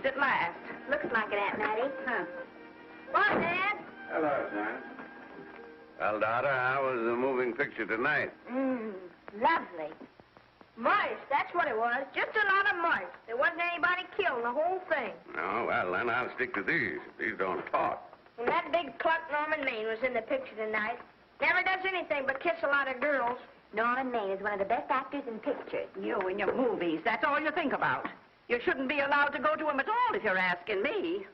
movies at last. Looks like it, Aunt Mattie. Huh. What, Dad? Hello, son. Well, daughter, how was the moving picture tonight? Lovely. Mice, that's what it was. Just a lot of mice. There wasn't anybody killed in the whole thing. No, well, then I'll stick to these. These don't talk. And that big cluck Norman Maine was in the picture tonight. Never does anything but kiss a lot of girls. Norman Maine is one of the best actors in pictures. You and your movies, that's all you think about. You shouldn't be allowed to go to them at all if you're asking me.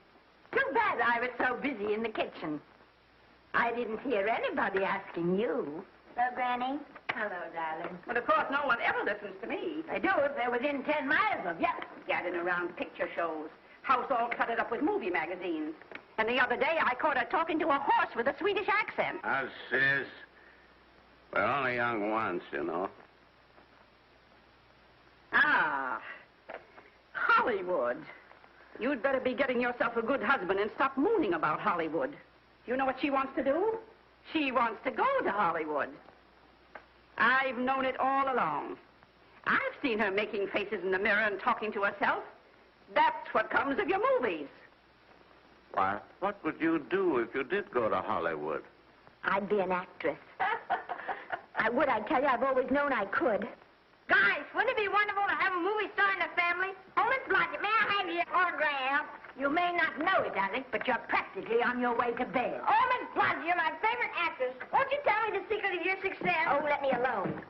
Too bad I was so busy in the kitchen. I didn't hear anybody asking you. Hello, Granny. Hello, darling. But of course, no one ever listens to me. They do if they're within 10 miles of you. Gadding around picture shows. House all cluttered up with movie magazines. And the other day, I caught her talking to a horse with a Swedish accent. Sis. We're only young once, you know. Ah, Hollywood. You'd better be getting yourself a good husband and stop mooning about Hollywood. You know what she wants to do? She wants to go to Hollywood. I've known it all along. I've seen her making faces in the mirror and talking to herself. That's what comes of your movies. Why, what would you do if you did go to Hollywood? I'd be an actress. I would, I tell you. I've always known I could. Guys, wouldn't it be wonderful to have a movie star in the family? Oh, Miss Blodgett, may I have your autograph? You may not know it, darling, but you're practically on your way to bed. Oh, Miss Blodgett, you're my favorite actress. Won't you tell me the secret of your success? Oh, let me alone.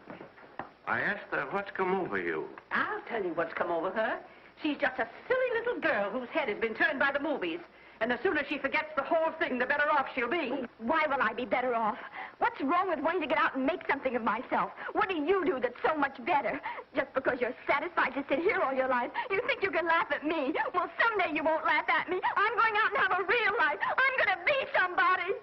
I asked her what's come over you. I'll tell you what's come over her. She's just a silly little girl whose head has been turned by the movies. And the sooner she forgets the whole thing, the better off she'll be. Why will I be better off? What's wrong with wanting to get out and make something of myself? What do you do that's so much better? Just because you're satisfied to sit here all your life, you think you can laugh at me. Well, someday you won't laugh at me. I'm going out and have a real life. I'm going to be somebody.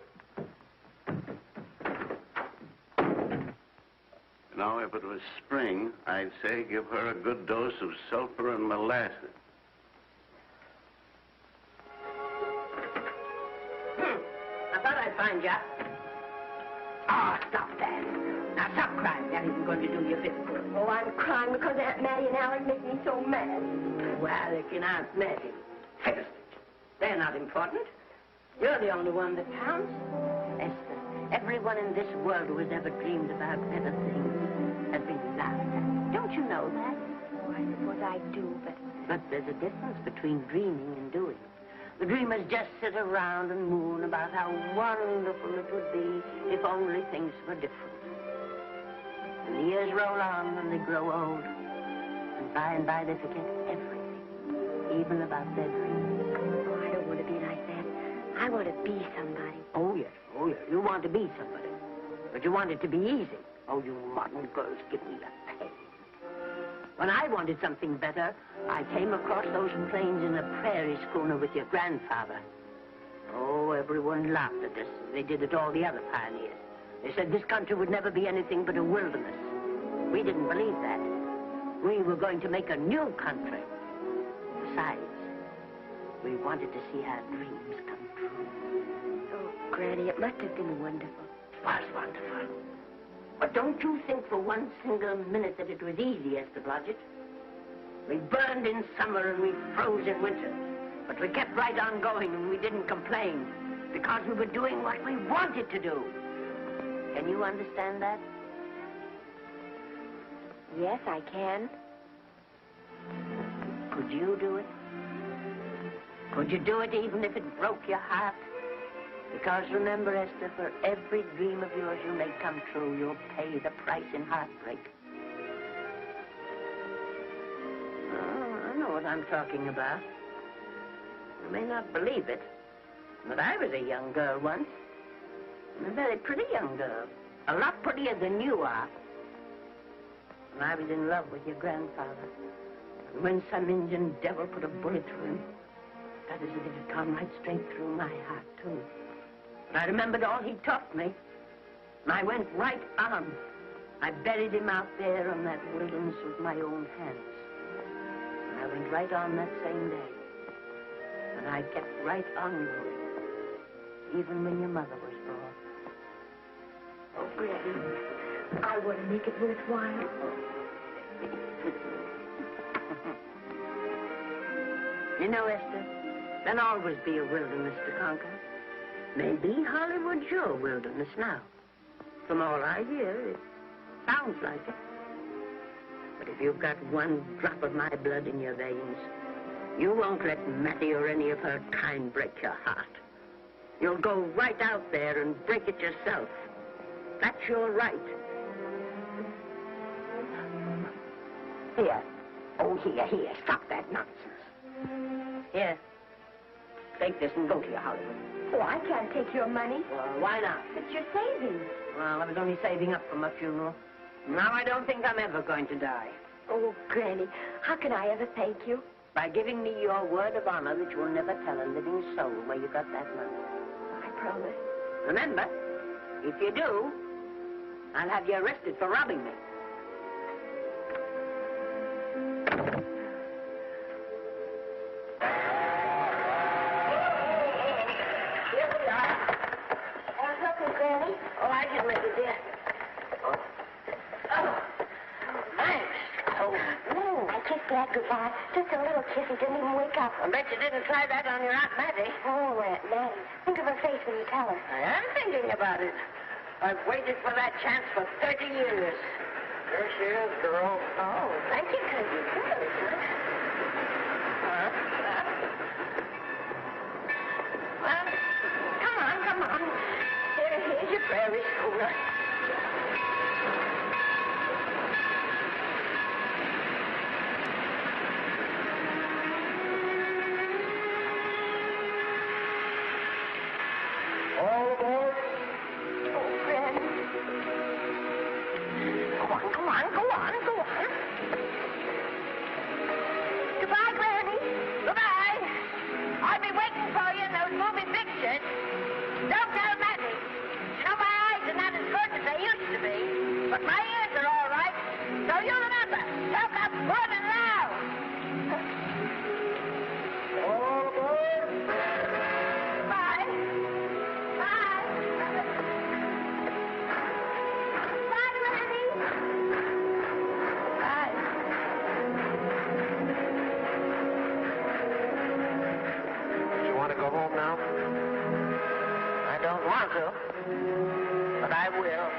You know, if it was spring, I'd say give her a good dose of sulfur and molasses. I thought I'd find you. Oh, stop that. Now, stop crying. That isn't going to do you a bit of good. Oh, I'm crying because Aunt Mattie and Alec make me so mad. Well, if you're Aunt Mattie, fiddlestick. They're not important. You're the only one that counts. Esther, everyone in this world who has ever dreamed about better things has been laughed at. Don't you know that? Oh, I suppose I do, but... But there's a difference between dreaming and doing. The dreamers just sit around and moon about how wonderful it would be if only things were different. And the years roll on and they grow old. And by they forget everything, even about their dreams. Oh, I don't want to be like that. I want to be somebody. Oh, yes. Oh, yes. You want to be somebody. But you want it to be easy. Oh, you modern girls give me a pain. When I wanted something better, I came across those plains in a prairie schooner with your grandfather. Oh, everyone laughed at us. They did it all the other pioneers. They said this country would never be anything but a wilderness. We didn't believe that. We were going to make a new country. Besides, we wanted to see our dreams come true. Oh, Granny, it must have been wonderful. It was wonderful. But don't you think for one single minute that it was easy, Esther Blodgett? We burned in summer and we froze in winter. But we kept right on going and we didn't complain because we were doing what we wanted to do. Can you understand that? Yes, I can. Could you do it? Could you do it even if it broke your heart? Because remember, Esther, for every dream of yours you make come true, you'll pay the price in heartbreak. Oh, I know what I'm talking about. You may not believe it, but I was a young girl once. And a very pretty young girl. A lot prettier than you are. And I was in love with your grandfather. And when some Indian devil put a bullet through him, that is as if it had gone right straight through my heart, too. But I remembered all he taught me. And I went right on. I buried him out there in that wilderness with my own hands. And I went right on that same day. And I kept right on going, even when your mother was born. Oh, Granny, I want to make it worthwhile. You know, Esther, there'll always be a wilderness to conquer. Maybe Hollywood's your wilderness now. From all I hear, it sounds like it. But if you've got one drop of my blood in your veins, you won't let Mattie or any of her kind break your heart. You'll go right out there and break it yourself. That's your right. Here. Oh, here. Stop that nonsense. Here. Take this and go to your Hollywood. Oh, I can't take your money. Well, why not? It's your savings. Well, I was only saving up for my funeral. Now I don't think I'm ever going to die. Oh, Granny, how can I ever thank you? By giving me your word of honor that you'll never tell a living soul where you got that money. I promise. Remember, if you do, I'll have you arrested for robbing me. Here we are. Want something, Granny? Oh, I can make it, dear. Oh, thanks. Oh, I kissed Dad goodbye. Just a little kiss. He didn't even wake up. I bet you didn't try that on your Aunt Mattie. Oh, Aunt Mattie. Think of her face when you tell her. I am thinking about it. I've waited for that chance for 30 years. There she is, girl. Oh, thank you, cousin. Well, come on. Here's your prairie schooner. All aboard. Oh, Granny. Go on. Goodbye, Granny. Goodbye. I'll be waiting for you in those movie pictures. Don't tell Mattie. You know, my eyes are not as good as they used to be, but my ears are all right. So you remember, talk up good and loud. All aboard. Bye. Bye. Bye, Granny. Bye. You want to go home now? I don't want to, but I will.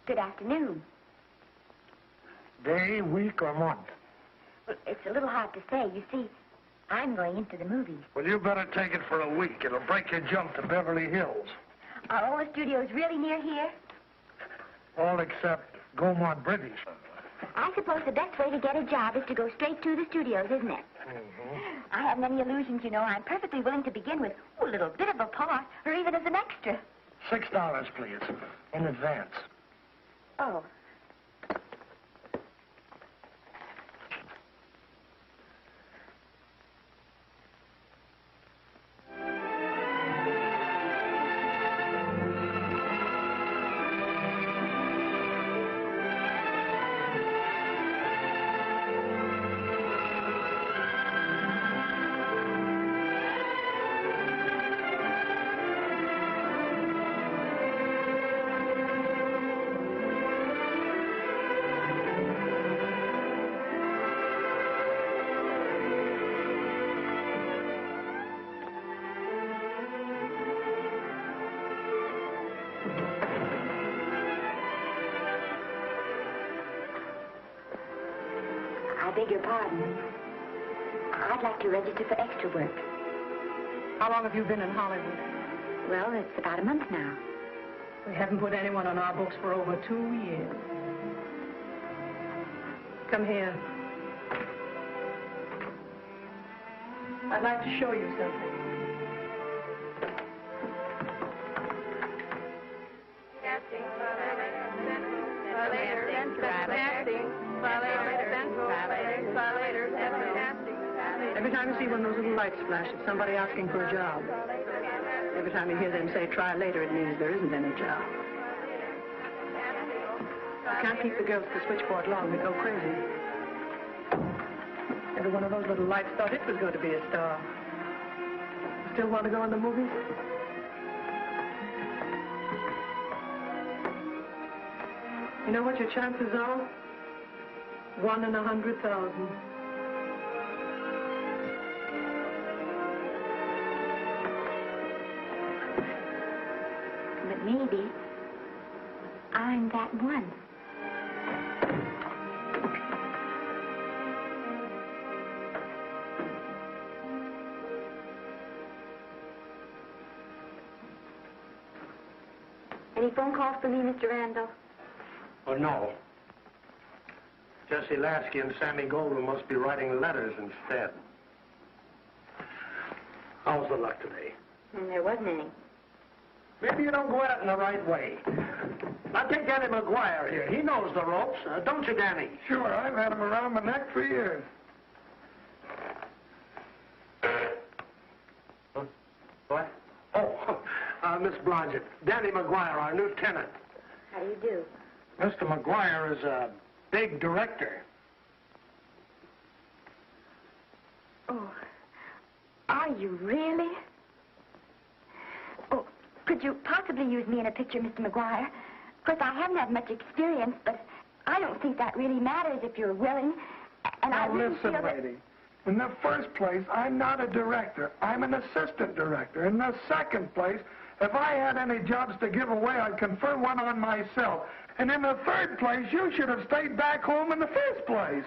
Good afternoon. Day, week, or month? Well, it's a little hard to say. You see, I'm going into the movies. Well, you better take it for a week. It'll break your jump to Beverly Hills. Are all the studios really near here? All except Gaumont British. I suppose the best way to get a job is to go straight to the studios, isn't it? I haven't any illusions, you know. I'm perfectly willing to begin with a little bit of a part, or even as an extra. $6, please, in advance. Oh. I beg your pardon. I'd like to register for extra work. How long have you been in Hollywood? Well, it's about a month now. We haven't put anyone on our books for over 2 years. Come here. I'd like to show you something. Every time you see one of those little lights flash, it's somebody asking for a job. Every time you hear them say, try later, it means there isn't any job. You can't keep the girls at the switchboard long. They go crazy. Every one of those little lights thought it was going to be a star. Still want to go in the movies? You know what your chances are? 1 in 100,000. But maybe I'm that one. Any phone calls for me, Mr. Randall? Oh, no. Jesse Lasky and Sammy Goldman must be writing letters instead. How's the luck today? There wasn't any. Maybe you don't go at it in the right way. Now, take Danny McGuire here. He knows the ropes. Don't you, Danny? Sure, I've had him around my neck for years. What? Oh, Miss Blodgett. Danny McGuire, our new tenant. How do you do? Mr. McGuire is a big director. Oh, are you really? Oh, could you possibly use me in a picture, Mr. McGuire? Of course, I haven't had much experience, but I don't think that really matters if you're willing. And I Now really listen, feel that... lady. In the first place, I'm not a director. I'm an assistant director. In the second place, if I had any jobs to give away, I'd confer one on myself. And in the third place, you should have stayed back home in the first place.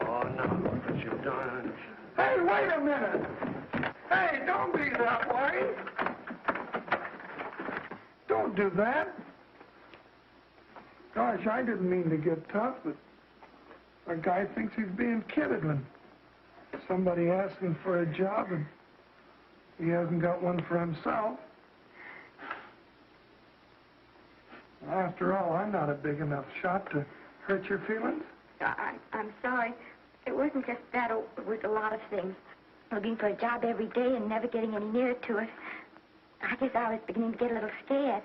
Oh, no, look what you've done. Hey, wait a minute. Hey, don't be that way. Don't do that. Gosh, I didn't mean to get tough, but a guy thinks he's being kidded when somebody asks him for a job and he hasn't got one for himself. After all, I'm not a big enough shot to hurt your feelings. I'm sorry. It wasn't just that. It was a lot of things. Looking for a job every day and never getting any nearer to it. I guess I was beginning to get a little scared.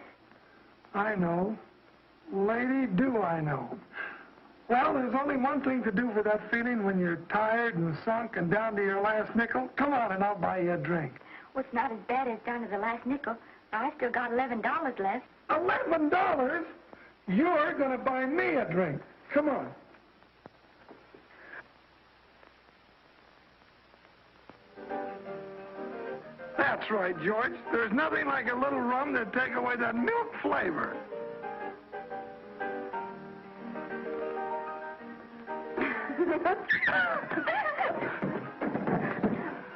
I know. Lady, do I know. Well, there's only one thing to do for that feeling when you're tired and sunk and down to your last nickel. Come on and I'll buy you a drink. Well, it's not as bad as down to the last nickel. I still got $11 left. $11? You're going to buy me a drink. Come on. That's right, George. There's nothing like a little rum to take away that milk flavor.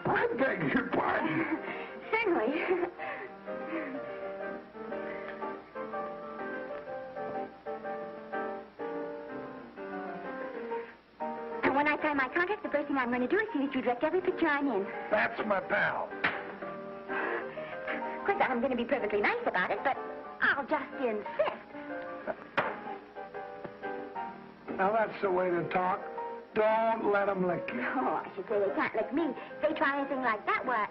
I beg your pardon. Certainly. what I'm going to do as soon as you direct every picture I'm in. That's my pal. Of course, I'm going to be perfectly nice about it, but I'll just insist. Now, that's the way to talk. Don't let them lick you. Oh, I should say they can't lick me. If they try anything like that, what?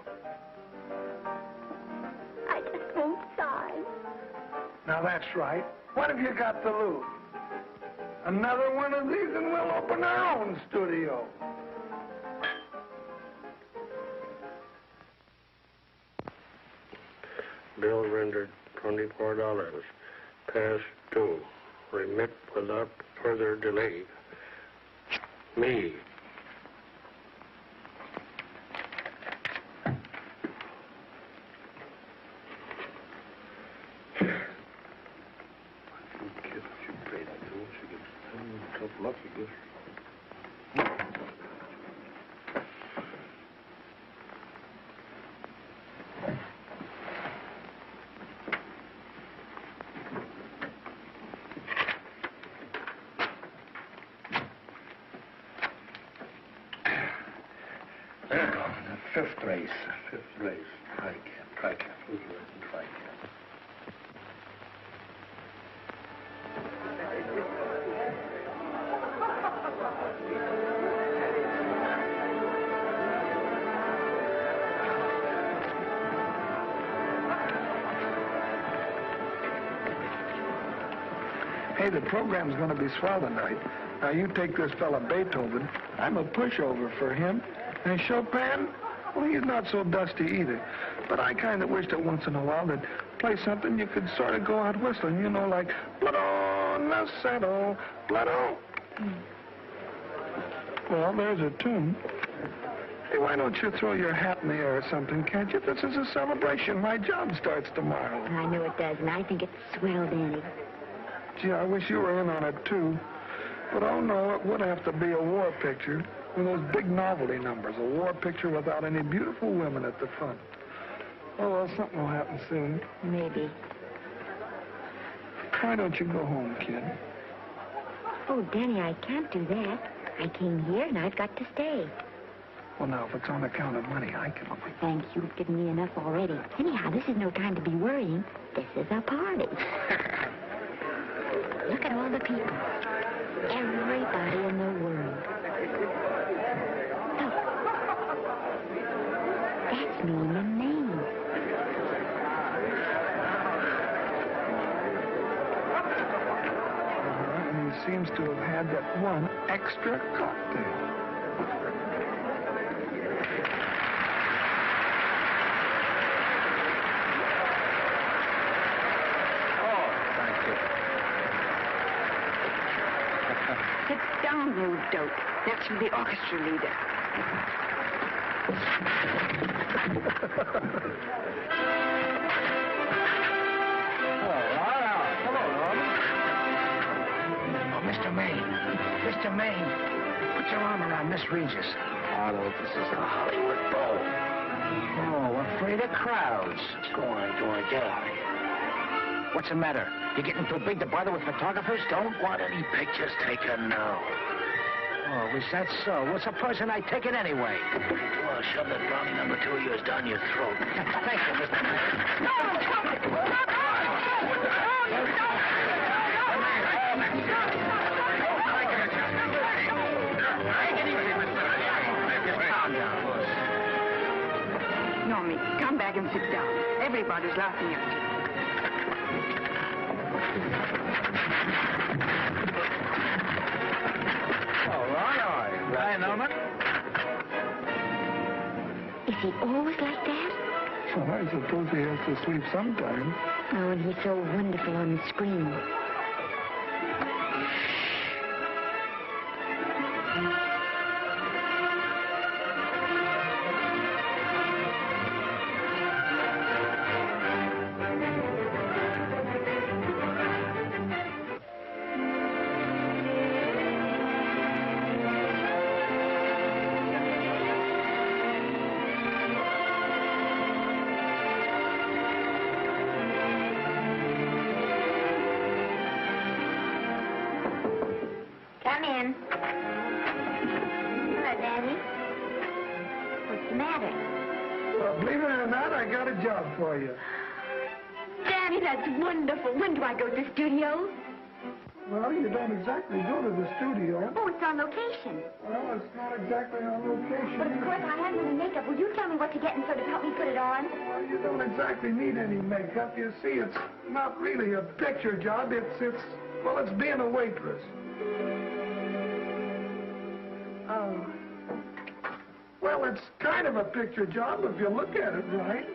I just won't sigh. Now, that's right. What have you got to lose? Another one of these and we'll open our own studio. Bill rendered $24. Past due. Remit without further delay. Me. Fifth race. Tricap. Who's writing tricap? Hey, the program's going to be swell tonight. Now, you take this fella Beethoven. I'm a pushover for him. And Chopin, well, he's not so dusty either. But I kind of wish that once in a while they'd play something you could sort of go out whistling, you know, like Blood on the Saddle, Blood on. Well, there's a tune. Hey, why don't you throw your hat in the air or something, can't you? This is a celebration. My job starts tomorrow. I know it does, and I think it's swell, Danny. Gee, I wish you were in on it, too. But, oh, no, it would have to be a war picture. One of those big novelty numbers, a war picture without any beautiful women at the front. Oh, well, something will happen soon. Maybe. Why don't you go home, kid? Oh, Danny, I can't do that. I came here, and I've got to stay. Well, now, if it's on account of money, I can... Oh, thanks. You've given me enough already. Anyhow, this is no time to be worrying. This is a party. Look at all the people. Everybody in the world. Look. That's Norman Maine. And he seems to have had that one extra cocktail. Sit down, you dope. That's for the orchestra leader. Hello, Norman. Oh, Mr. Maine. Mr. Maine, put your arm around Miss Regis. Otto, this is a Hollywood bowl. Oh, afraid of crowds. Go on, get out of here. What's the matter? You getting too big to bother with photographers? Don't want any pictures taken now. Oh, is that so? What's the person I take it anyway? Well, shove that brownie number 2 of yours down your throat. Thank you, Mr. Maine. Normie, come back and sit down. Everybody's laughing at you. All right. Hi, Norman. Is he always like that? Well, I suppose he has to sleep sometime. Oh, and he's so wonderful on the screen. Come in. Hello, Daddy. What's the matter? Well, believe it or not, I got a job for you. Danny, that's wonderful. When do I go to the studio? Well, you don't exactly go to the studio. Oh, it's on location. Well, it's not exactly on location. But of course, I haven't any makeup. Will you tell me what to get and sort of help me put it on? Well, you don't exactly need any makeup. You see, it's not really a picture job. It's being a waitress. Oh. Well, it's kind of a picture job if you look at it right.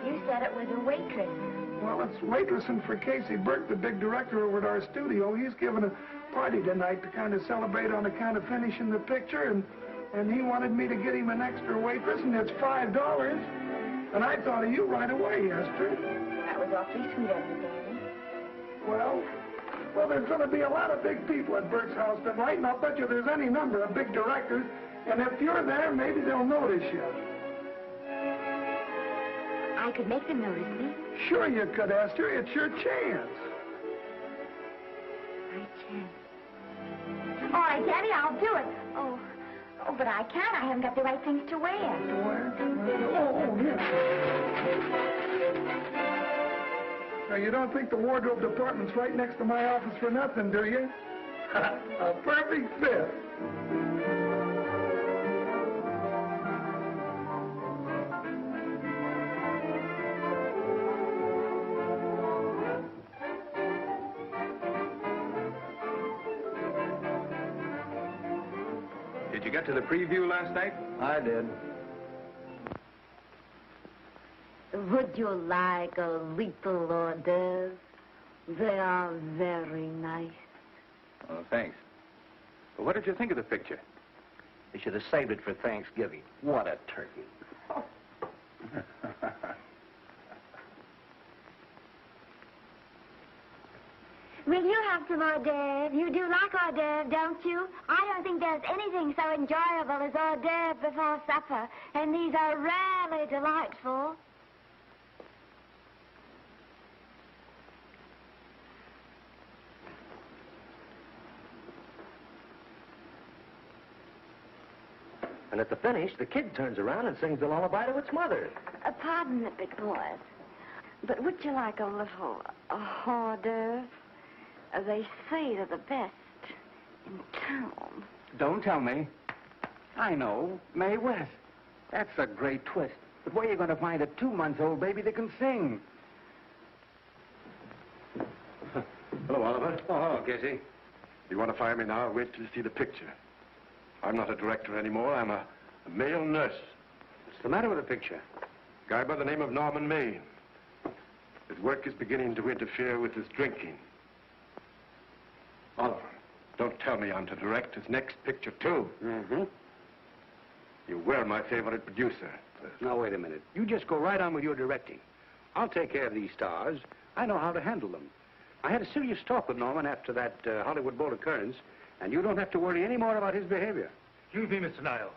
You said it was a waitress. Well, it's waitressing for Casey Burke, the big director over at our studio. He's giving a party tonight to kind of celebrate on account of finishing the picture, and he wanted me to get him an extra waitress, and it's $5. And I thought of you right away, Esther. That was awfully sweet of you, Danny. Well, there's going to be a lot of big people at Burke's house tonight, and I'll bet you there's any number of big directors, and if you're there, maybe they'll notice you. I could make them notice me. Sure you could, Esther. It's your chance. My chance. All right, Danny, I'll do it. Oh, but I can't. I haven't got the right things to wear. Yeah. Now, you don't think the wardrobe department's right next to my office for nothing, do you? A perfect fit. Did you get to the preview last night? I did. Would you like a little hors d'oeuvre? They are very nice. Oh, thanks. Well, what did you think of the picture? You should have saved it for Thanksgiving. What a turkey. Will you have some hors d'oeuvres? You do like hors d'oeuvres, don't you? I don't think there's anything so enjoyable as hors d'oeuvres before supper, and these are rarely delightful. And at the finish, the kid turns around and sings the lullaby to its mother. Pardon the big boys, but would you like a little hors d'oeuvre? They say they're the best in town. Don't tell me. I know. Mae West. That's a great twist. But where are you going to find a 2-month-old baby that can sing? Hello, Oliver. Oh, hello, Casey. You want to fire me now? Wait till you see the picture. I'm not a director anymore. I'm a male nurse. What's the matter with the picture? A guy by the name of Norman Maine. His work is beginning to interfere with his drinking. Oliver, don't tell me I'm to direct his next picture, too. Mm-hmm. You were my favorite producer. Now, wait a minute. You just go right on with your directing. I'll take care of these stars. I know how to handle them. I had a serious talk with Norman after that Hollywood boat occurrence, and you don't have to worry any more about his behavior. Excuse me, Mr. Niles.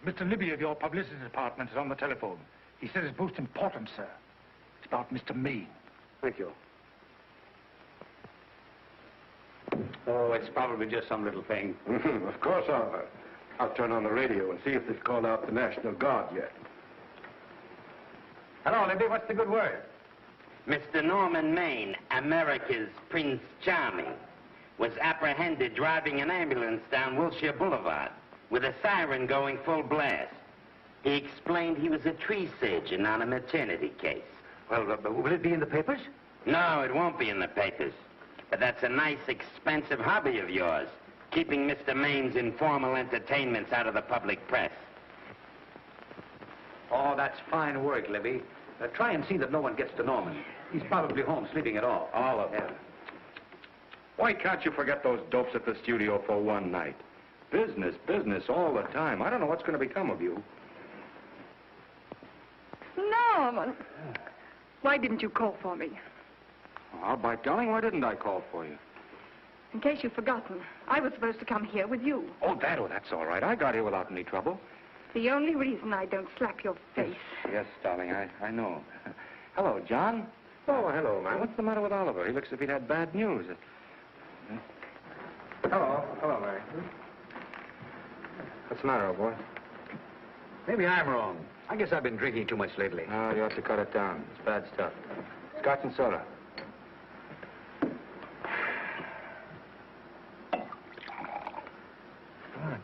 Mr. Libby of your publicity department is on the telephone. He says it's most important, sir. It's about Mr. Maine. Thank you. Oh, it's probably just some little thing. Of course, Oliver. I'll turn on the radio and see if they've called out the National Guard yet. Hello, Libby. What's the good word? Mr. Norman Maine, America's Prince Charming, was apprehended driving an ambulance down Wilshire Boulevard with a siren going full blast. He explained he was a tree surgeon on a maternity case. Well, will it be in the papers? No, it won't be in the papers. But that's a nice, expensive hobby of yours, keeping Mr. Maine's informal entertainments out of the public press. Oh, that's fine work, Libby. Try and see that no one gets to Norman. He's probably home sleeping it off. All of them. Why can't you forget those dopes at the studio for one night? Business, business all the time. I don't know what's going to become of you. Norman, why didn't you call for me? Well, by golly, why didn't I call for you? In case you've forgotten, I was supposed to come here with you. Oh, that's all right. I got here without any trouble. The only reason I don't slap your face. Yes, darling, I know. Hello, John. Oh, hello, man. What's the matter with Oliver? He looks as if he'd had bad news. Hello, Mary. What's the matter, old boy? Maybe I'm wrong. I guess I've been drinking too much lately. No, you ought to cut it down. It's bad stuff. Scotch and soda.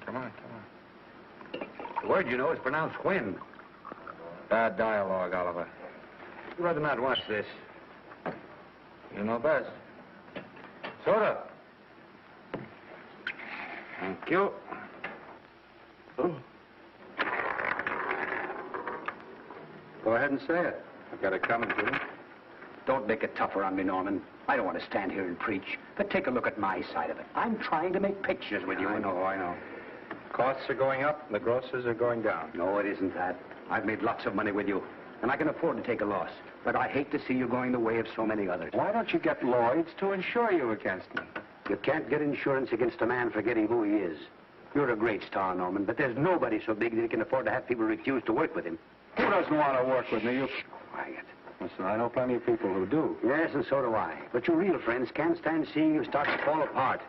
Come on. The word, you know, is pronounced when. Bad dialogue, Oliver. I'd rather not watch this. You know best. Soda. Thank you. Oh. Go ahead and say it. I've got it coming to you. Don't make it tougher on me, Norman. I don't want to stand here and preach, but take a look at my side of it. I'm trying to make pictures with you. I know. Costs are going up, and the grosses are going down. No, it isn't that. I've made lots of money with you, and I can afford to take a loss. But I hate to see you going the way of so many others. Why don't you get Lloyd's to insure you against me? You can't get insurance against a man forgetting who he is. You're a great star, Norman, but there's nobody so big that he can afford to have people refuse to work with him. Who doesn't want to work with me? You... Quiet. Listen, I know plenty of people who do. Yes, and so do I. But your real friends can't stand seeing you start to fall apart.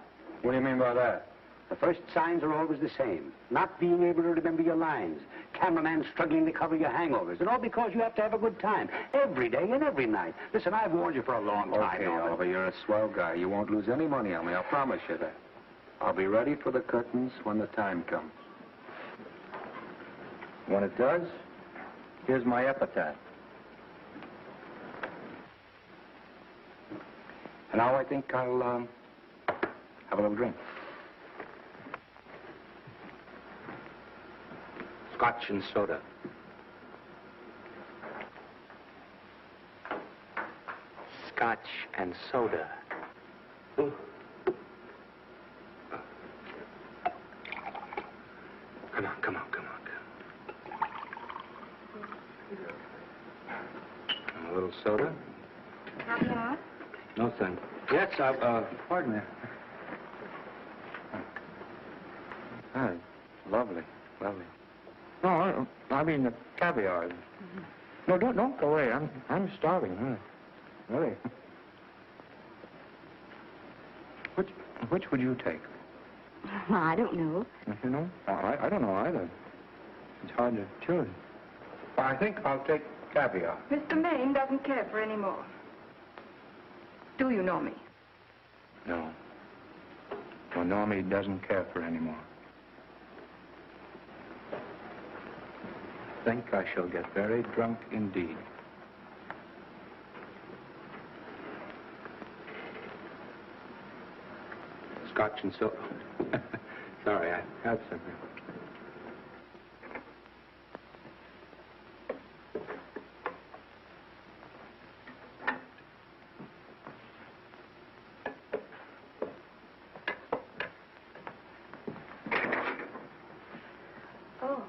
What do you mean by that? The first signs are always the same. Not being able to remember your lines. Cameraman struggling to cover your hangovers. And all because you have to have a good time. Every day and every night. Listen, I've warned you for a long time, Okay, Norman. Oliver, you're a swell guy. You won't lose any money on me. I'll promise you that. I'll be ready for the curtains when the time comes. When it does, here's my epitaph. And now I think I'll, have a little drink. Scotch and soda. Scotch and soda. Ooh. Come on. A little soda? Caviar? No, thank you. Yes, pardon me. Ah, lovely. No, I mean the caviar. No, don't go away. I'm starving. Huh? Really. Which would you take? I don't know. You know? I don't know either. It's hard to choose. I think I'll take caviar. Mr. Maine doesn't care for any more. Do you know me? No. Well, Normie doesn't care for any more. I think I shall get very drunk indeed. Scotch and soda. Sorry, I had something. Oh.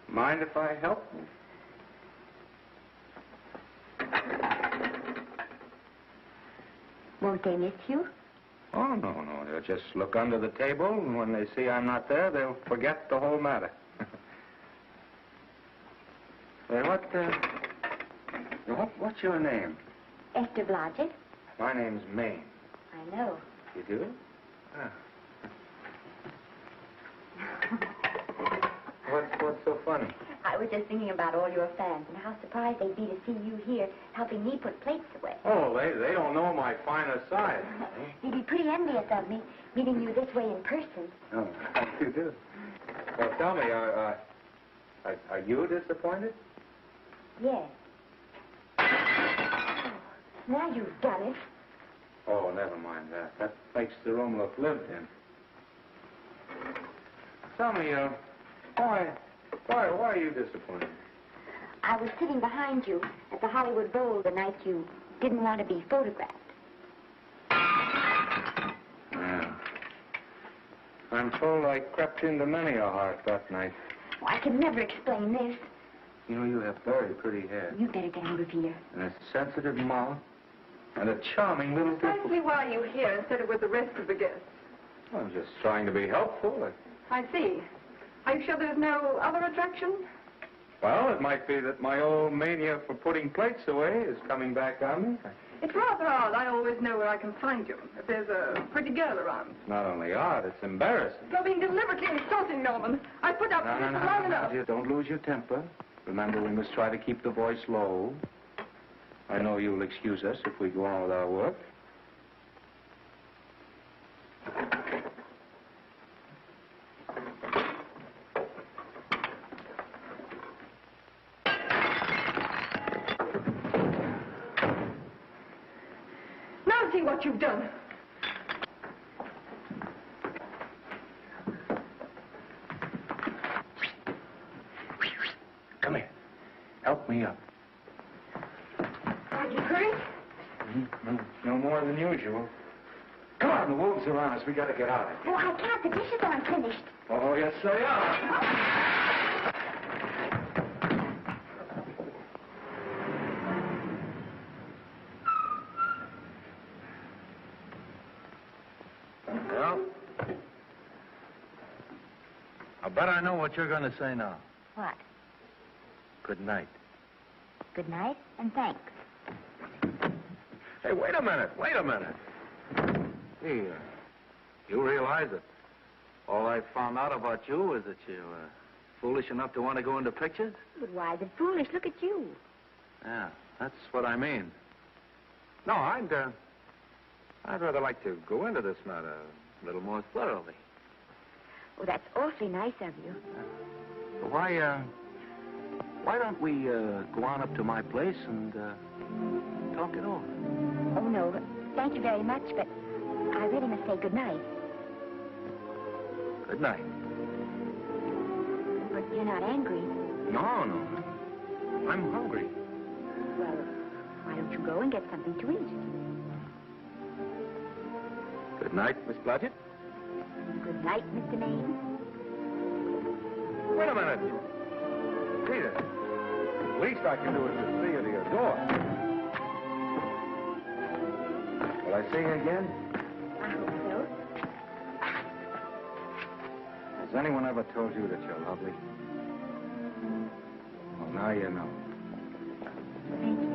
Mind if I help? Won't they miss you? Oh, no. They'll just look under the table, and when they see I'm not there, they'll forget the whole matter. Hey, what's your name? Esther Blodgett. My name's Maine. I know. You do? Ah. What's so funny? I was just thinking about all your fans and how surprised they'd be to see you here helping me put plates away. Oh, they don't know my finer side. They'd be pretty envious of me, meeting you this way in person. Oh, you do? Well, tell me, are you disappointed? Yes. Oh, now you've done it. Oh, never mind that. That makes the room look lived in. Tell me, why are you disappointed? I was sitting behind you at the Hollywood Bowl the night you didn't want to be photographed. Yeah. I'm told I crept into many a heart that night. Oh, I can never explain this. You know, you have very pretty hair. You better get out of here. And a sensitive mouth. And a charming little Precisely why are you here instead of with the rest of the guests? I'm just trying to be helpful. I see. Are you sure there's no other attraction? Well, it might be that my old mania for putting plates away is coming back on me. It's rather odd. I always know where I can find you if there's a pretty girl around. It's not only odd, it's embarrassing. You're being deliberately insulting, Norman. I put up with this for long enough. Dear, don't lose your temper. Remember, we must try to keep the voice low. I know you'll excuse us if we go on with our work. Now see what you've done. Come here. Help me up. Are you hurt? No more than usual. Come on, the wolves are on us. We gotta get out of here. Oh, I can't. The dishes aren't finished. Oh, yes, they are. Well, I bet I know what you're going to say now. What? Good night. Good night, and thanks. Hey, wait a minute. Hey, you realize that all I found out about you is that you're foolish enough to want to go into pictures? But why is it foolish? Look at you. Yeah, that's what I mean. No, I'd rather like to go into this matter a little more thoroughly. Oh, that's awfully nice of you. So why don't we go on up to my place and talk it over? Oh, no. Thank you very much, but I really must say good night. Good night. But you're not angry. No. I'm hungry. Well, why don't you go and get something to eat? Good night, Miss Blodgett. Good night, Mr. Maine. Wait a minute. Peter, the least I can do is to see you to your door. Will I see you again? I hope so. Has anyone ever told you that you're lovely? Well, now you know. Thank you.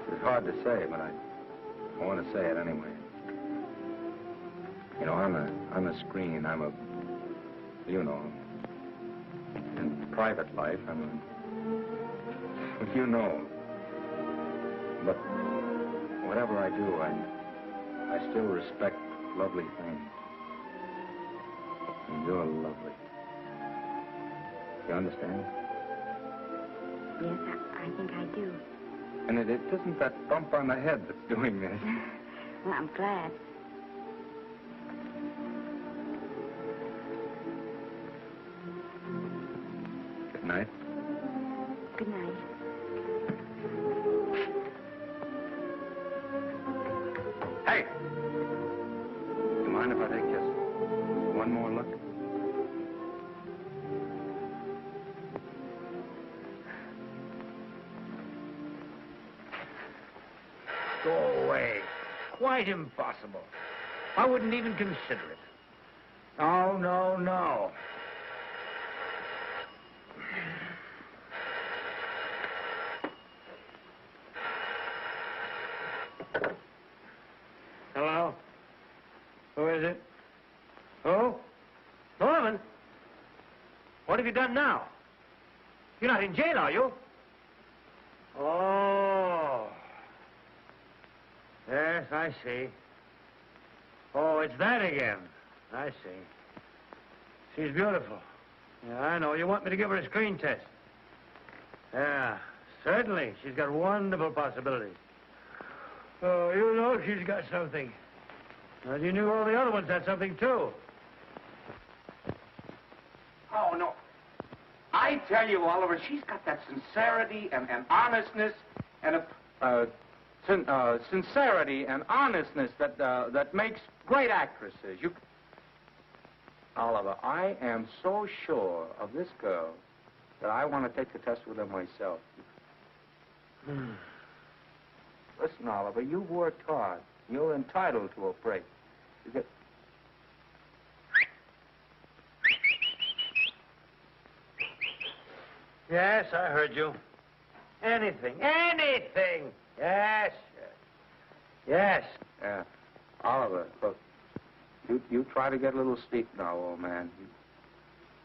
It's hard to say, but I want to say it anyway. You know, I'm a screen. You know, in private life, well, you know. But whatever I do, I still respect lovely things. And you're lovely. You understand? Yes, I think I do. And it isn't that bump on the head that's doing this. Well, I'm glad. Good night. Good night. Hey! You mind if I take just one more look? Go away. Quite impossible. I wouldn't even consider it. No. Hello? Who is it? Who? Norman? What have you done now? You're not in jail, are you? Oh. Yes, I see. Oh, it's that again. I see. She's beautiful. Yeah, I know. You want me to give her a screen test? Yeah, certainly. She's got wonderful possibilities. Oh, you know she's got something. Well, you knew all the other ones had something, too. Oh, no. I tell you, Oliver, she's got that sincerity and honestness and sincerity and honestness that makes great actresses. Oliver, I am so sure of this girl that I want to take the test with her myself. Listen, Oliver, you've worked hard. You're entitled to a break. Yes, I heard you. Anything. Yes. Yes. Yeah. Oliver, look. You try to get a little sleep now, old man.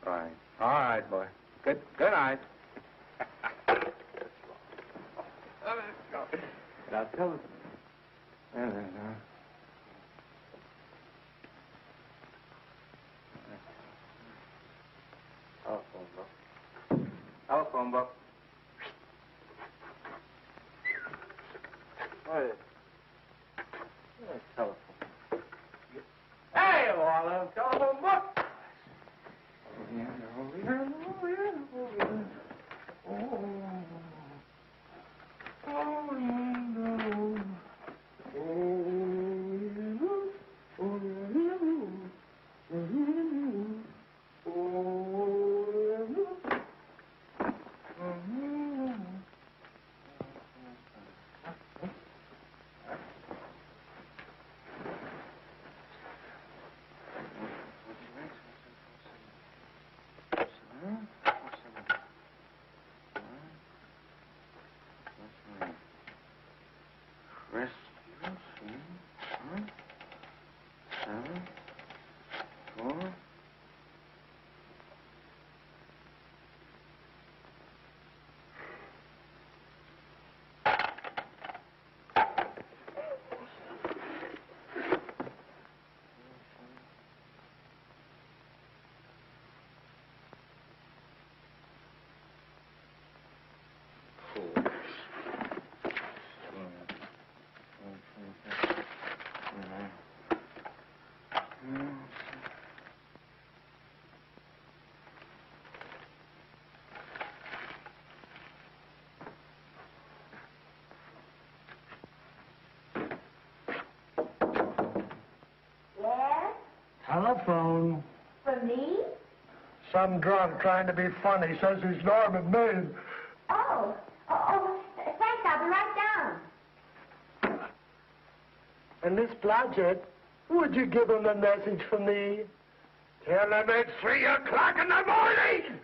All right. All right, boy. Good night. Now, tell us. Telephone book. Telephone. Hey, Olive, telephone book. Telephone. For me? Some drunk trying to be funny says he's Norman Maine. Oh, thanks. I'll be right down. And Miss Blodgett, would you give him a message for me? Tell him it's 3 o'clock in the morning!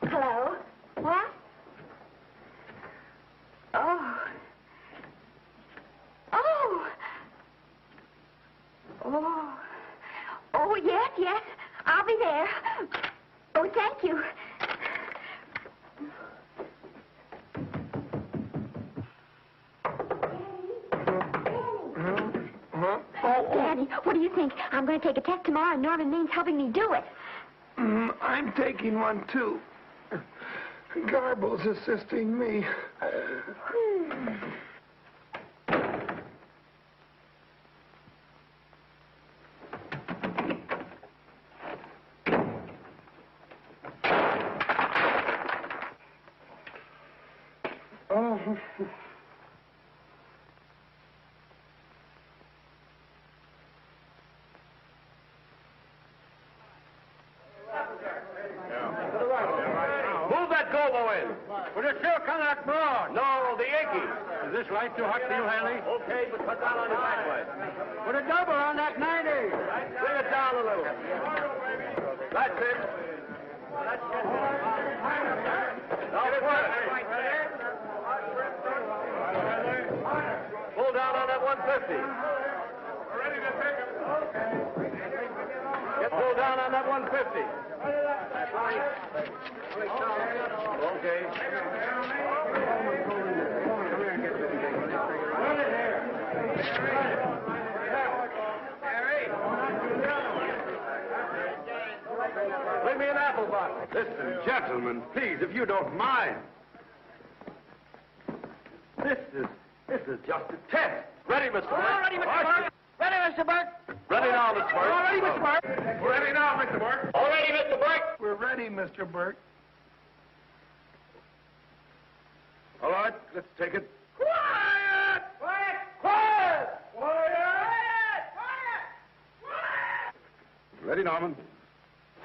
Hello? What? Oh. Oh. Oh. Oh, yes. I'll be there. Oh, thank you. Daddy, what do you think? I'm going to take a test tomorrow, and Norman Maine's helping me do it. I'm taking one, too. Garble's assisting me. Oh. Move that gobo in. Would it still come that broad? No, the Yankee. Is this right too hot for you, Hanley? Okay, but cut down on the back way. Put a double on that 90. Bring it down a little. That's it. Now pull it. Pull down on that 150. Ready to take it. Get pulled down on that 150. Okay. Bring me an apple box. Listen, gentlemen, please, if you don't mind. This is just a test. Ready, Mr. Burke? All ready, Mr. Burke. Ready, Mr. Burke. Ready now, Mr. Burke. All ready, Mr. Burke. Ready now, Mr. Burke. All ready, Mr. Burke. We're ready, Mr. Burke. All right, let's take it. Quiet! Quiet! Quiet! Quiet! Ready, Norman?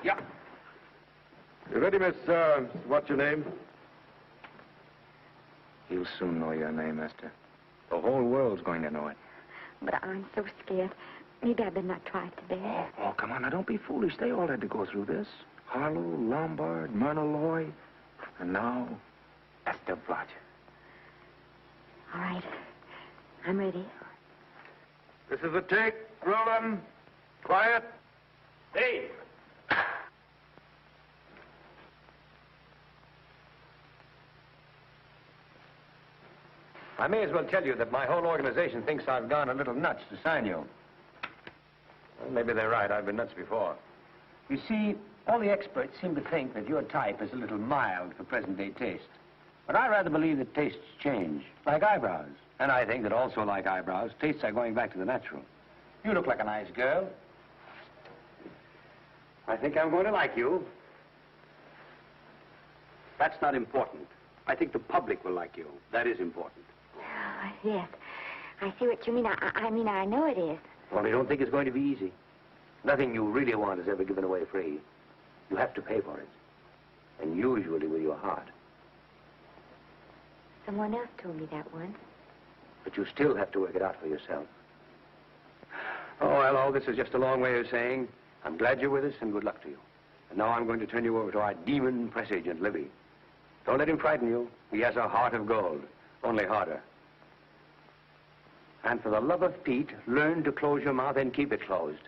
Yeah. You ready, Miss, what's your name? You'll soon know your name, Esther. The whole world's going to know it. But I'm so scared. Maybe I better not try it today. Oh, come on. Now, don't be foolish. They all had to go through this. Harlow, Lombard, Myrna Loy, and now Esther Blodgett. All right. I'm ready. This is a take. Rolling. Quiet. Hey! I may as well tell you that my whole organization thinks I've gone a little nuts to sign you. Well, maybe they're right. I've been nuts before. You see, all the experts seem to think that your type is a little mild for present-day taste. But I rather believe that tastes change, like eyebrows. And I think that also, like eyebrows, tastes are going back to the natural. You look like a nice girl. I think I'm going to like you. That's not important. I think the public will like you. That is important. Oh, yes. I see what you mean. I mean, I know it is. Only don't think it's going to be easy. Nothing you really want is ever given away free. You have to pay for it. And usually with your heart. Someone else told me that once. But you still have to work it out for yourself. Oh, well, all this is just a long way of saying, I'm glad you're with us and good luck to you. And now I'm going to turn you over to our demon press agent, Libby. Don't let him frighten you. He has a heart of gold, only harder. And for the love of Pete, learn to close your mouth and keep it closed,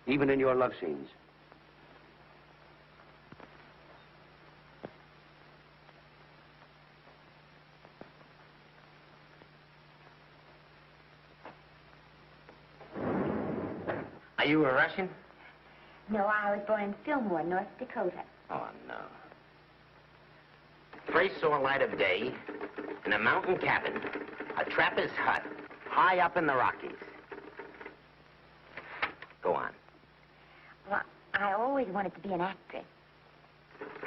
even in your love scenes. Are you a Russian? No, I was born in Fillmore, North Dakota. Oh, no. First saw light of day in a mountain cabin, a trapper's hut, high up in the Rockies. Go on. Well, I always wanted to be an actress.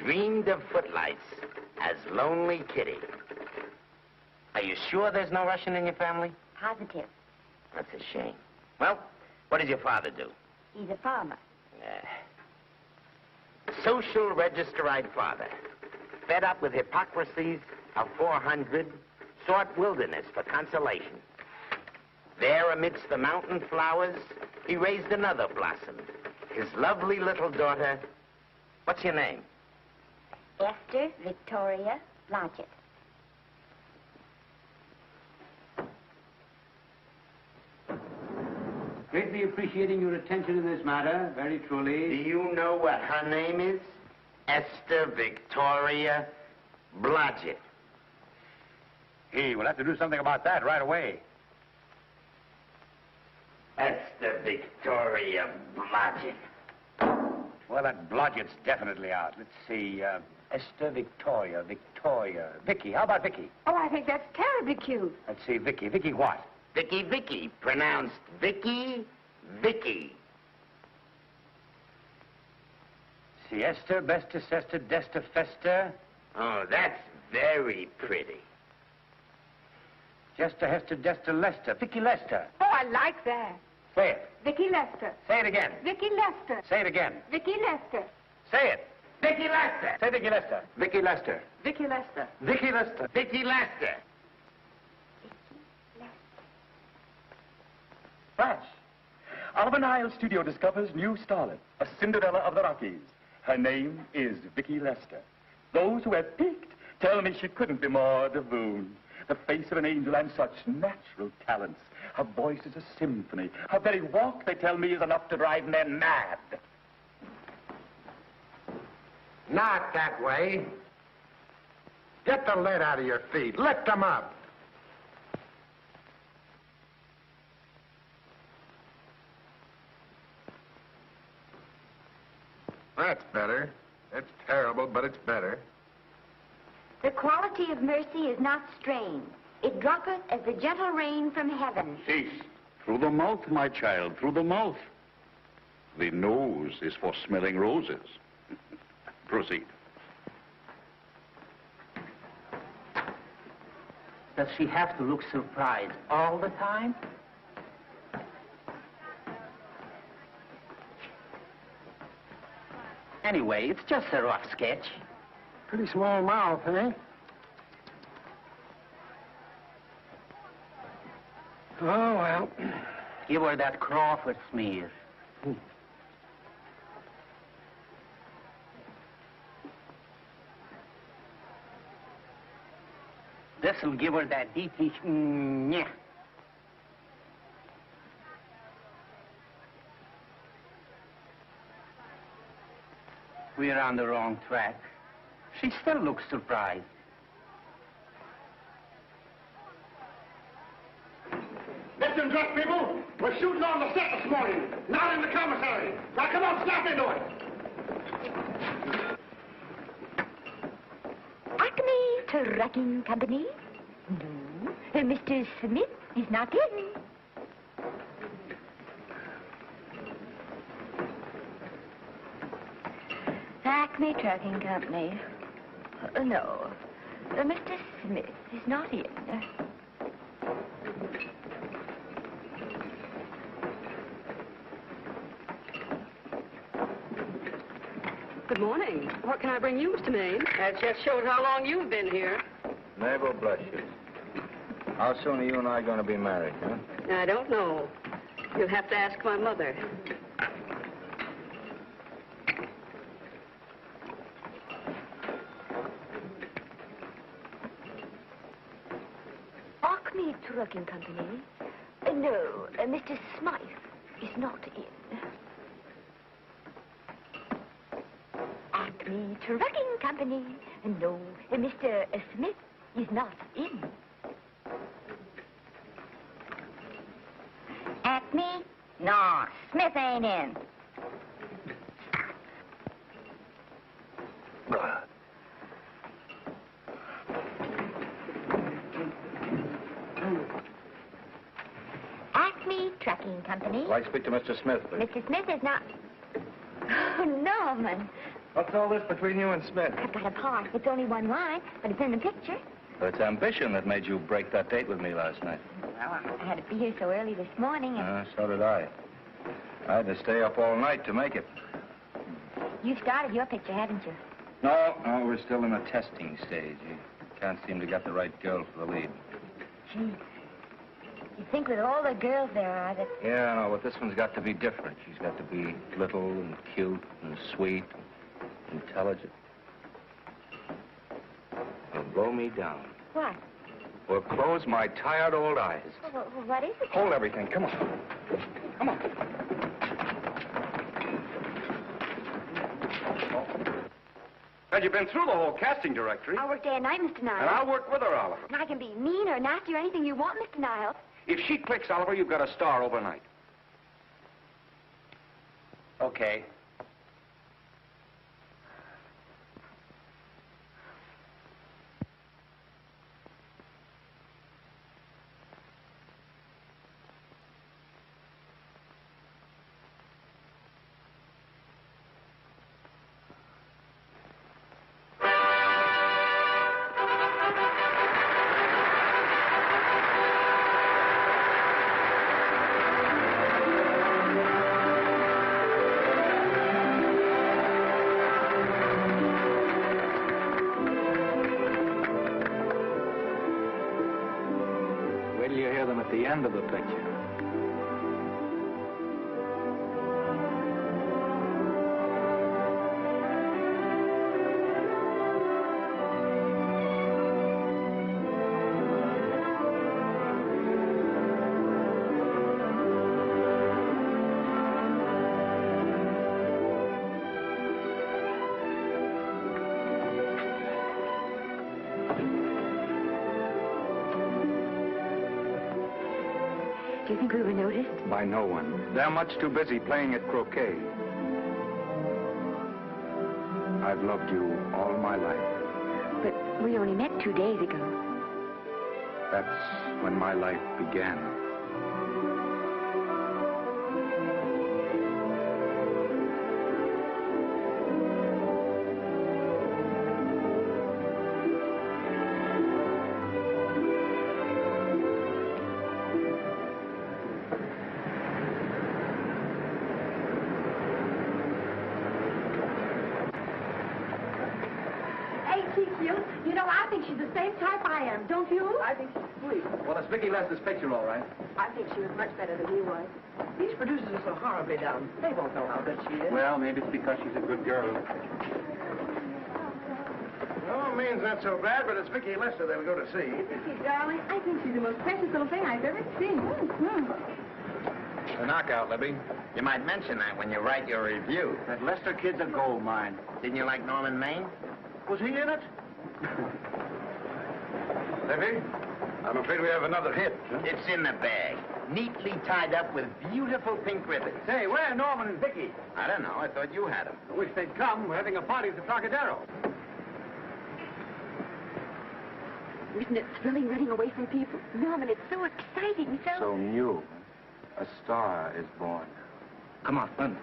Dreamed of footlights as Lonely Kitty. Are you sure there's no Russian in your family? Positive. That's a shame. Well, what does your father do? He's a farmer. Social registerite father. Fed up with hypocrisies of 400, sought wilderness for consolation. There amidst the mountain flowers, he raised another blossom. His lovely little daughter. What's your name? Esther Victoria Blodgett. Greatly appreciating your attention in this matter, very truly. Do you know what her name is? Esther Victoria Blodgett. Hey, we'll have to do something about that right away. Esther Victoria Blodgett. Well, that Blodgett's definitely out. Let's see, Esther Victoria, Vicky. How about Vicky? Oh, I think that's terribly cute. Let's see, Vicky. Vicky what? Vicky, pronounced Vicky. See, Esther, Bester, Sester, Dester, Fester. Oh, that's very pretty. Jester, Hester, Dester, Lester. Vicky Lester. Oh, I like that. Say it. Vicky Lester. Say it again. Vicky Lester. Say it again. Vicky Lester. Say it. Vicky Lester. Say Vicky Lester. Vicky Lester. Vicky Lester. Vicky Lester. Vicky Lester. Flash. Oliver Nile Studio discovers new starlet, a Cinderella of the Rockies. Her name is Vicky Lester. Those who have peeked tell me she couldn't be more Devine. The face of an angel and such natural talents. Her voice is a symphony. Her very walk, they tell me, is enough to drive men mad. Not that way. Get the lead out of your feet. Lift them up. That's better. It's terrible, but it's better. The quality of mercy is not strained. It droppeth as the gentle rain from heaven. Cease. Through the mouth, my child, through the mouth. The nose is for smelling roses. Proceed. Does she have to look surprised all the time? Anyway, it's just a rough sketch. Pretty small mouth, eh? Oh, well. Give her that Crawford smear. This'll give her that deeply... yeah. We're on the wrong track. She still looks surprised. Listen, drunk people, we're shooting on the set this morning, not in the commissary. Now, come on, snap into it. Acme Trucking Company? No, Mr. Smith is not in. Acme Trucking Company. No, Mr. Smith is not in. Good morning. What can I bring you, Mr. Maine? That just shows how long you've been here. Mabel, bless you. How soon are you and I going to be married, huh? I don't know. You'll have to ask my mother. Acme Trucking Company? No, Mr. Smythe is not in. Acme Trucking Company? No, Mr. Smith is not in. Acme? No, Smith ain't in. Acme Trucking Company? I'd like to speak to Mr. Smith, please. Mr. Smith is not... Oh, Norman. What's all this between you and Smith? I've got a part. It's only one line, but it's in the picture. It's ambition that made you break that date with me last night. Well, I had to be here so early this morning, and So did I. I had to stay up all night to make it. you started your picture, haven't you? No, we're still in the testing stage. You can't seem to get the right girl for the lead. Gee, you think with all the girls there are that... Yeah, no, but this one's got to be different. She's got to be little and cute and sweet and intelligent. It'll blow me down. What? Will close my tired old eyes. Well, what is it? Hold everything. Come on. Come on. Well, you've been through the whole casting directory. I work day and night, Mr. Niles. And I'll work with her, Oliver. And I can be mean or nasty or anything you want, Mr. Niles. If she clicks, Oliver, you've got a star overnight. Okay. Wait till you hear them at the end of the picture. Do you think we were noticed? By no one. They're much too busy playing at croquet. I've loved you all my life. But we only met 2 days ago. That's when my life began. type I am, don't you? I think she's sweet. Well, it's Vicki Lester's picture, all right. I think she was much better than he was. These producers are so horribly dumb. They won't know how good she is. Well, maybe it's because she's a good girl. Well, Maine's not so bad, but it's Vicki Lester they'll go to see. Vicky, darling, I think she's the most precious little thing I've ever seen. A knockout, Libby. You might mention that when you write your review. That Lester kid's a gold mine. Didn't you like Norman Maine? Was he in it? Libby, I'm afraid we have another hit. Huh? It's in the bag, neatly tied up with beautiful pink ribbons. Say, where are Norman and Vicky? I don't know. I thought you had them. I wish they'd come. We're having a party at the Trocadero. Isn't it thrilling running away from people? Norman, it's so exciting, So new. A star is born. Come on, run.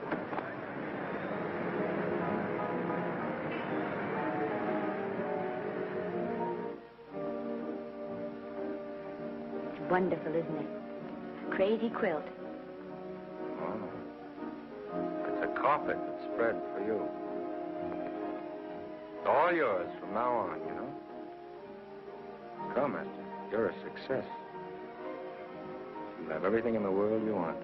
It's wonderful, isn't it? Crazy quilt. Oh. It's a carpet spread for you. All yours from now on, you know. Come, Esther. You're a success. You have everything in the world you want.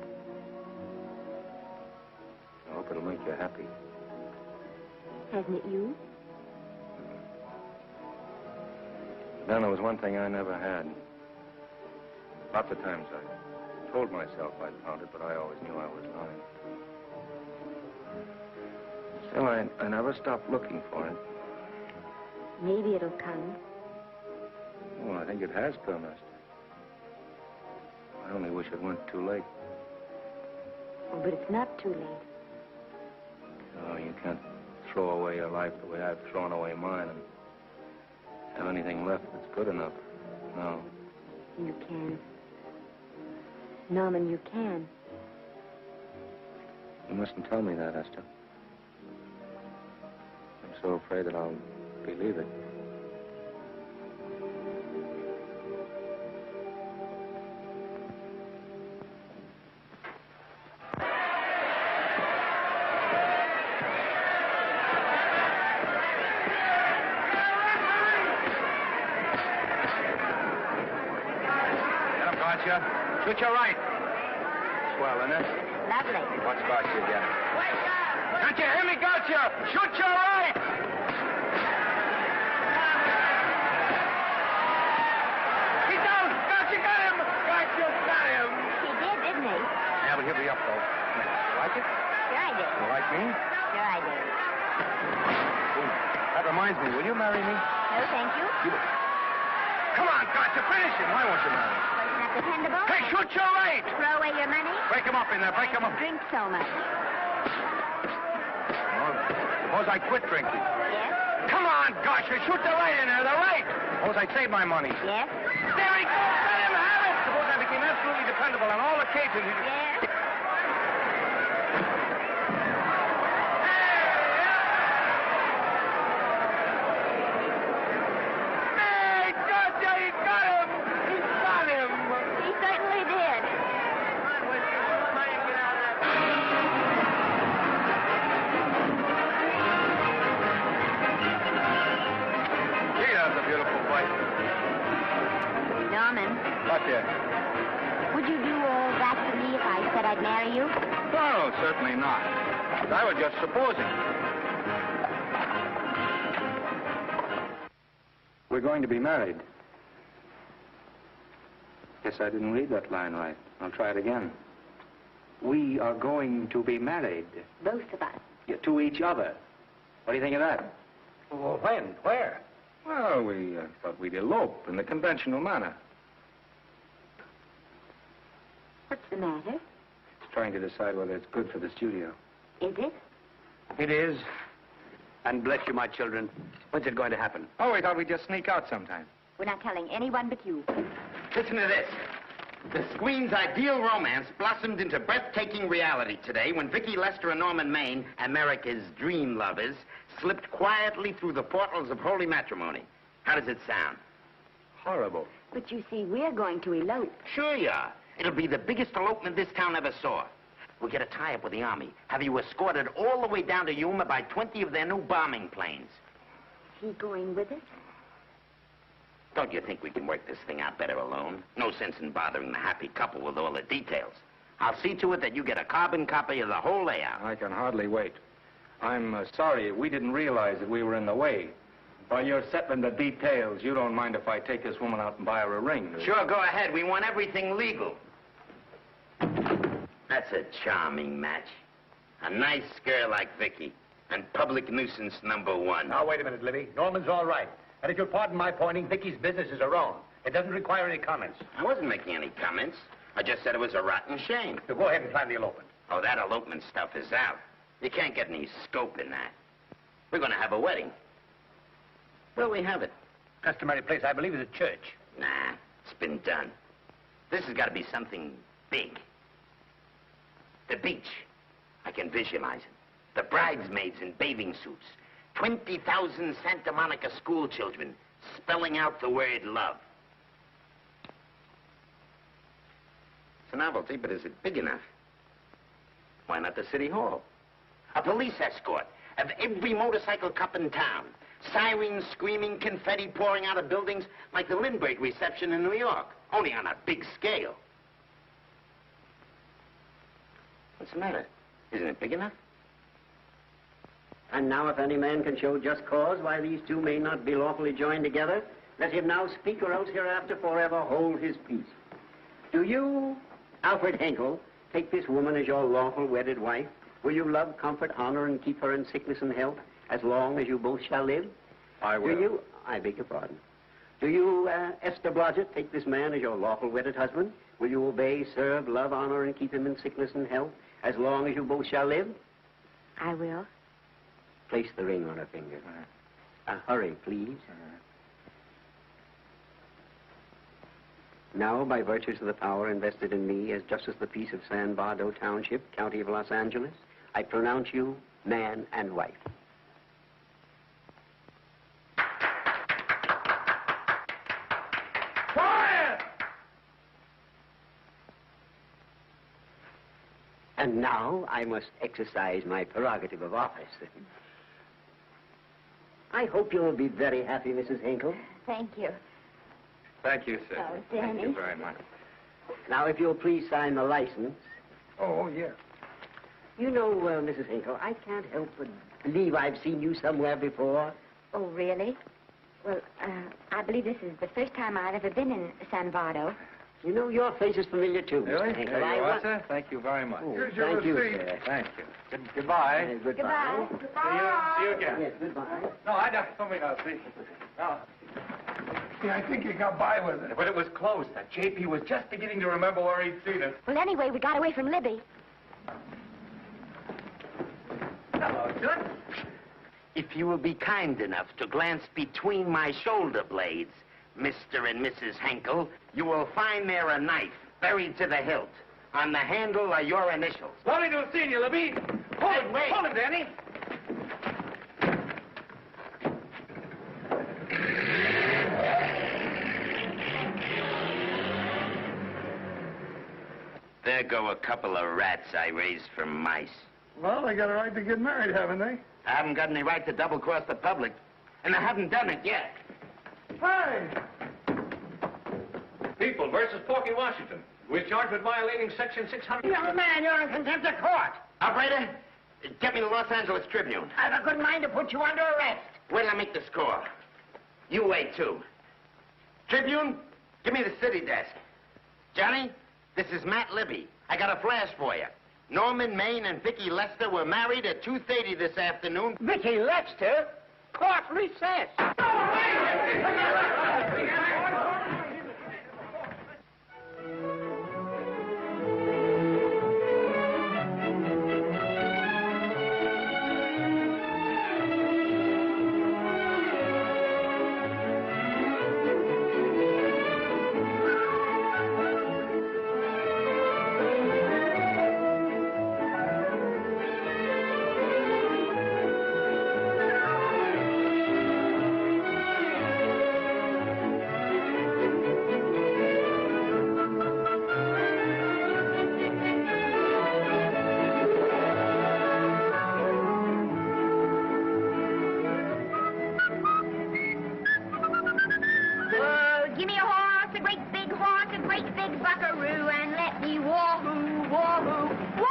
I hope it'll make you happy. Hasn't it you? Then there was one thing I never had. Lots of times I told myself I'd found it, but I always knew I was lying. Still, I never stopped looking for it. Maybe it'll come. Well, I think it has come, Esther. I only wish it went too late. Oh, but it's not too late. No, you can't throw away your life the way I've thrown away mine and have anything left that's good enough. No. You can. Norman, you can. You mustn't tell me that, Esther. I'm so afraid that I'll believe it. Shoot your right. Swell, isn't it? Lovely. What scotch you get? Can't you hear me, Gotcha? Shoot your right. He's down. Gotcha got him. Gotcha got him. He did, didn't he? Yeah, but he'll be up, though. You like it? Sure I did. You like me? Sure I did. Ooh, that reminds me. Will you marry me? No, thank you. Come on, Gotcha. Finish him. Why won't you marry me? Wasn't that dependable? Hey, shoot your right. Throw away your money? Break him up in there. Break him up. Drink so much. Well, suppose I quit drinking. Yes? Come on, Gotcha. Shoot the right in there. The right. Suppose I save my money. Yes? There he goes. Let him have it. Suppose I became absolutely dependable on all occasions. Yes? Hey, Gotcha. He got him. He got him. He certainly did. Gee, that's a beautiful place. Norman, What, dear? would you do all that to me if I said I'd marry you? No, certainly not. I was just supposing. We're going to be married. Guess I didn't read that line right. I'll try it again. We are going to be married. Both of us. Yeah, to each other. What do you think of that? Well, when? Where? Well, we thought we'd elope in the conventional manner. What's the matter? It's trying to decide whether it's good for the studio. Is it? It is. And bless you, my children. When's it going to happen? Oh, we thought we'd just sneak out sometime. We're not telling anyone but you. Listen to this. The screen's ideal romance blossomed into breathtaking reality today when Vicki Lester and Norman Maine, America's dream lovers, slipped quietly through the portals of holy matrimony. How does it sound? Horrible. But you see, we're going to elope. Sure you are. It'll be the biggest elopement this town ever saw. We'll get a tie-up with the Army, have you escorted all the way down to Yuma by 20 of their new bombing planes. Is he going with us? Don't you think we can work this thing out better alone? No sense in bothering the happy couple with all the details. I'll see to it that you get a carbon copy of the whole layout. I can hardly wait. I'm sorry we didn't realize that we were in the way. While you're settling the details, you don't mind if I take this woman out and buy her a ring, do you? Sure, go ahead. We want everything legal. That's a charming match. A nice girl like Vicky. And public nuisance #1. Now, wait a minute, Libby. Norman's all right. And if you'll pardon my pointing, Vicky's business is her own. It doesn't require any comments. I wasn't making any comments. I just said it was a rotten shame. So go ahead and plan the elopement. Oh, that elopement stuff is out. You can't get any scope in that. We're going to have a wedding. Where'll we have it? Customary place, I believe, is a church. Nah, it's been done. This has got to be something big. The beach. I can visualize it. The bridesmaids in bathing suits. 20,000 Santa Monica school children spelling out the word love. It's a novelty, but is it big enough? Why not the city hall? A police escort of every motorcycle cop in town. Sirens screaming, confetti pouring out of buildings like the Lindbergh reception in New York, only on a big scale. What's the matter? Isn't it big enough? And now if any man can show just cause why these two may not be lawfully joined together, let him now speak or else hereafter forever hold his peace. Do you, Alfred Henkel, take this woman as your lawful wedded wife? Will you love, comfort, honor, and keep her in sickness and health as long as you both shall live? I will. Do you, I beg your pardon. Do you, Esther Blodgett, take this man as your lawful wedded husband? Will you obey, serve, love, honor, and keep him in sickness and health as long as you both shall live? I will. Place the ring on her finger. Hurry, please. Now, by virtues of the power invested in me as Justice of the Peace of San Bardo Township, County of Los Angeles, I pronounce you man and wife. Quiet! And now I must exercise my prerogative of office. I hope you'll be very happy, Mrs. Hinkle. Thank you. Thank you, sir. Oh, Thank Danny. you very much. Now, if you'll please sign the license. Oh, yeah. You know, Mrs. Hinkle, I can't help but believe I've seen you somewhere before. Oh, really? Well, I believe this is the first time I've ever been in San Bardo. You know, your face is familiar, too, Really? Mr. Hinkle. There you are, sir. Thank you very much. Oh, Here's your thank you, receipt. sir. Thank you. Goodbye. Goodbye. See you again. Yes, goodbye. No, I don't. Somebody else. See. No. Yeah, I think you got by with it. But it was close. That JP was just beginning to remember where he'd seen us. Well, anyway, we got away from Libby. Hello, Judge. If you will be kind enough to glance between my shoulder blades, Mr. and Mrs. Henkel, you will find there a knife buried to the hilt. On the handle are your initials. Lovely to have seen you, Libby. Hold Hey, it, wait. hold it, Danny. There go a couple of rats I raised from mice. Well, they got a right to get married, haven't they? I haven't got any right to double-cross the public, and I haven't done it yet. Hey! People versus Porky Washington. We're charged with violating Section 600. Young man, you're in contempt of court. Operator, get me the Los Angeles Tribune. I've a good mind to put you under arrest. Wait till I make the score. You wait, too. Tribune, give me the city desk. Johnny, this is Matt Libby. I got a flash for you. Norman Maine and Vicky Lester were married at 2:30 this afternoon. Vicky Lester? Court recess. what's a great big horse, a great big buckaroo, and let me wahoo, wahoo, wahoo!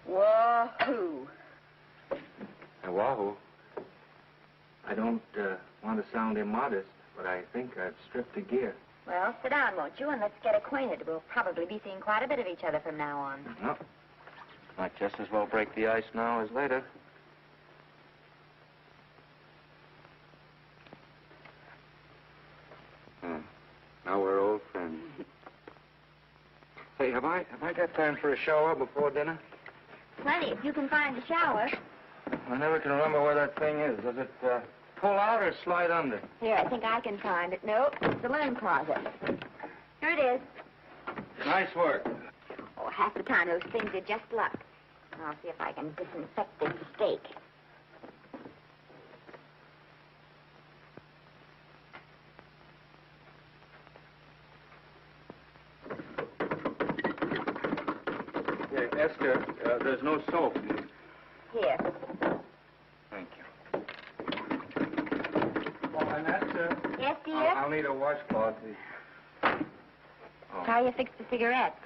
Wahoo. Wahoo. I don't want to sound immodest, but I think I've stripped a gear. Well, sit down, won't you, and let's get acquainted. We'll probably be seeing quite a bit of each other from now on. No. Might just as well break the ice now as later. Now we're old friends. Hey, have I got time for a shower before dinner? Plenty, if you can find a shower. I never can remember where that thing is. Does it pull out or slide under? Here, I think I can find it. Nope, it's the linen closet. Here it is. Nice work. Oh, half the time those things are just luck. I'll see if I can disinfect this steak. Yeah, Esther, there's no soap. Here. Thank you. Oh, and Esther. Yes, dear? I'll need a washcloth. Oh. How you fix the cigarette?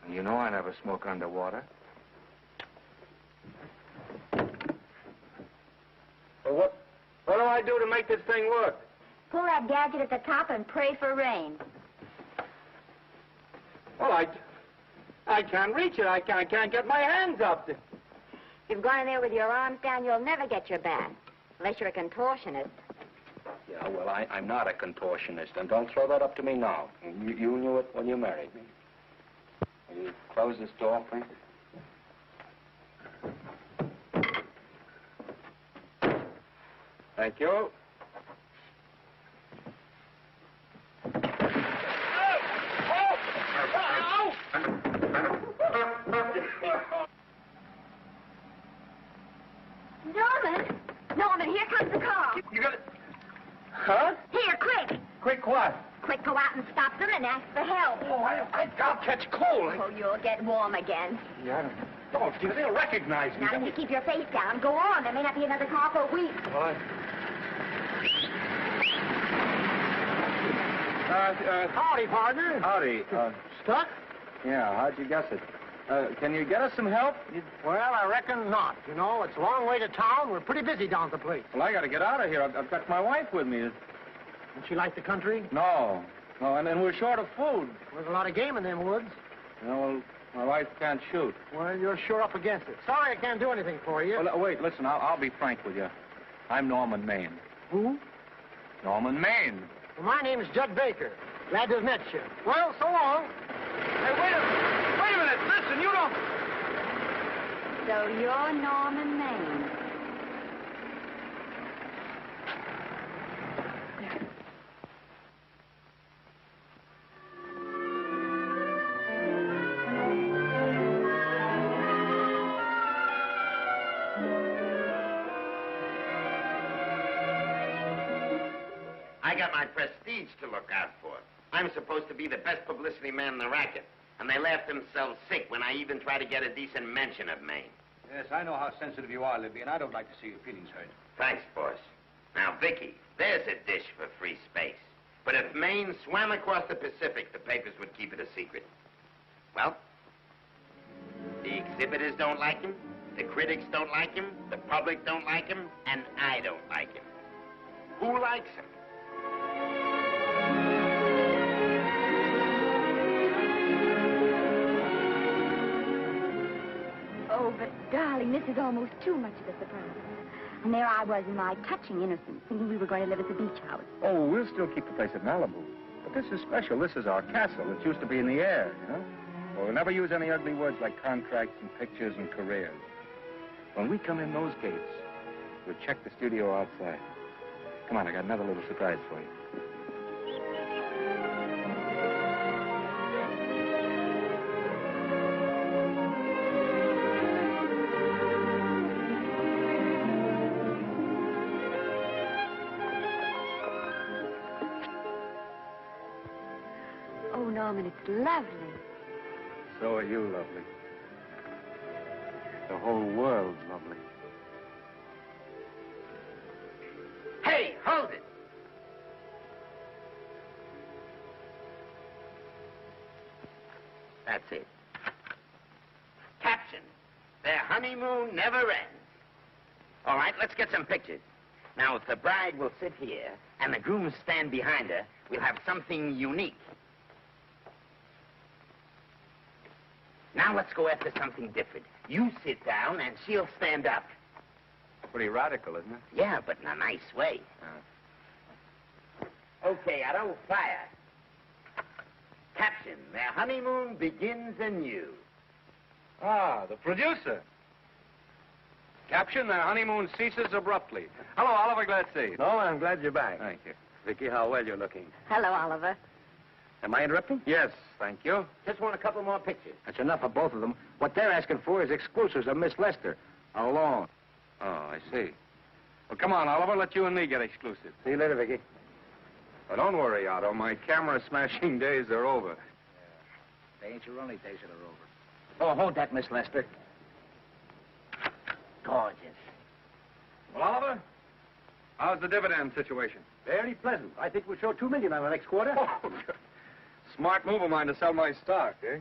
You know I never smoke underwater. Well, what do I do to make this thing work? Pull that gadget at the top and pray for rain. Well, I can't reach it. I can't get my hands up. If you've gone in there with your arms down, you'll never get your bath. Unless you're a contortionist. Yeah, well, I'm not a contortionist, and don't throw that up to me now. You knew it when you married me. Will you close this door, please? Thank you. Norman, here comes the car. You got it? Huh? Here, quick. Quick what? Quick, go out and stop them and ask for help. Oh, I'll catch cold. Oh, you'll get warm again. Yeah, don't, dear. They'll recognize me. Now, if you keep your face down, go on. There may not be another car for a week. Well, Howdy, partner. Howdy. Stuck? Yeah, how'd you guess it? Can you get us some help? Well, I reckon not. You know, it's a long way to town. We're pretty busy down at the place. Well, I got to get out of here. I've got my wife with me. Don't she like the country? No, and then we're short of food. There's a lot of game in them woods. You know, well, my wife can't shoot. Well, you're sure up against it. Sorry I can't do anything for you. Well, wait, listen, I'll be frank with you. I'm Norman Maine. Who? Norman Maine. Well, my name is Judd Baker. Glad to have met you. Well, so long. Hey, wait a minute. Listen, you don't... So you're Norman Maine. I got my prestige to look out for. I'm supposed to be the best publicity man in the racket. And they laugh themselves sick when I even try to get a decent mention of Maine. Yes, I know how sensitive you are, Libby, and I don't like to see your feelings hurt. Thanks, boss. Now, Vicky, there's a dish for free space. But if Maine swam across the Pacific, the papers would keep it a secret. Well, the exhibitors don't like him, the critics don't like him, the public don't like him, and I don't like him. Who likes him? Oh, but, darling, this is almost too much of a surprise. And there I was in my touching innocence, thinking we were going to live at the beach house. Oh, we'll still keep the place at Malibu. But this is special. This is our castle. It used to be in the air, you know? Well, we'll never use any ugly words like contracts and pictures and careers. When we come in those gates, we'll check the studio outside. Come on, I got another little surprise for you. Oh, Norman, it's lovely. So are you lovely. The whole world's lovely. Hey, hold it! That's it. Caption: their honeymoon never ends. All right, let's get some pictures. Now, if the bride will sit here and the groom stand behind her, we'll have something unique. Now let's go after something different. You sit down and she'll stand up. Pretty radical, isn't it? Yeah, but in a nice way. Okay, Otto, fire. Caption: their honeymoon begins anew. Ah, the producer. Caption: their honeymoon ceases abruptly. Hello, Oliver, glad to see you. No, I'm glad you're back. Thank you. Vicky, how well you're looking. Hello, Oliver. Am I interrupting? Yes, thank you. Just want a couple more pictures. That's enough of both of them. What they're asking for is exclusives of Miss Lester. Alone. Oh, I see. Well, come on, Oliver. Let you and me get exclusive. See you later, Vicky. Well, don't worry, Otto. My camera smashing days are over. They ain't your only days that are over. Oh, hold that, Miss Lester. Gorgeous. Well, Oliver, how's the dividend situation? Very pleasant. I think we'll show $2 million on the next quarter. Oh, smart move of mine to sell my stock, eh?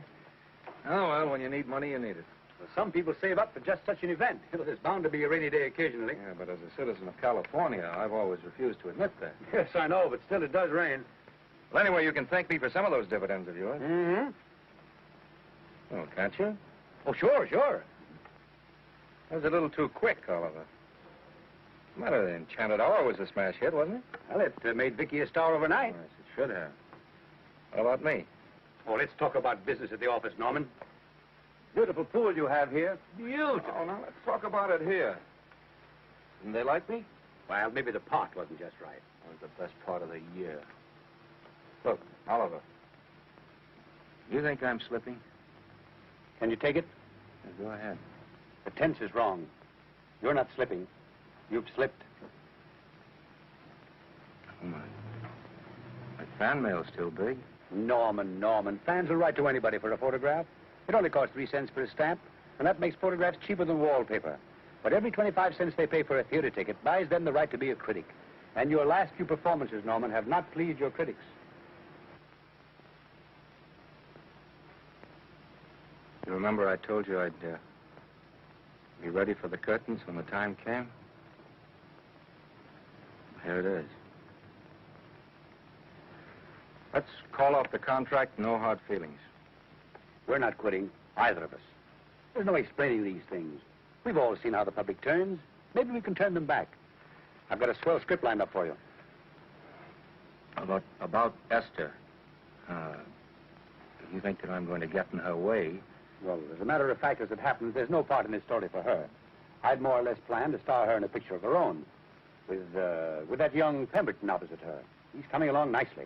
Oh, well, when you need money, you need it. Well, some people save up for just such an event. There's bound to be a rainy day occasionally. Yeah, but as a citizen of California, I've always refused to admit that. Yes, I know, but still it does rain. Well, anyway, you can thank me for some of those dividends of yours. Mm-hmm. Oh, can't you? Oh, sure. That was a little too quick, Oliver. What's the matter? The Enchanted Hour was a smash hit, wasn't it? Well, it made Vicky a star overnight. Yes, it should have. What about me? Oh, let's talk about business at the office, Norman. Beautiful pool you have here. Beautiful. Oh, now let's talk about it here. Didn't they like me? Well, maybe the pot wasn't just right. That was the best part of the year. Look, Oliver, you think I'm slipping? Can you take it? Yeah, go ahead. The tense is wrong. You're not slipping. You've slipped. Oh, my fan mail's still big. Norman. Fans will write to anybody for a photograph. It only costs 3 cents for a stamp, and that makes photographs cheaper than wallpaper. But every 25 cents they pay for a theater ticket buys them the right to be a critic. And your last few performances, Norman, have not pleased your critics. You remember I told you I'd be ready for the curtains when the time came? Here it is. Let's call off the contract, no hard feelings. We're not quitting, either of us. There's no explaining these things. We've all seen how the public turns. Maybe we can turn them back. I've got a swell script lined up for you. About Esther. You think that I'm going to get in her way? Well, as a matter of fact, as it happens, there's no part in this story for her. I'd more or less planned to star her in a picture of her own, with that young Pemberton opposite her. He's coming along nicely.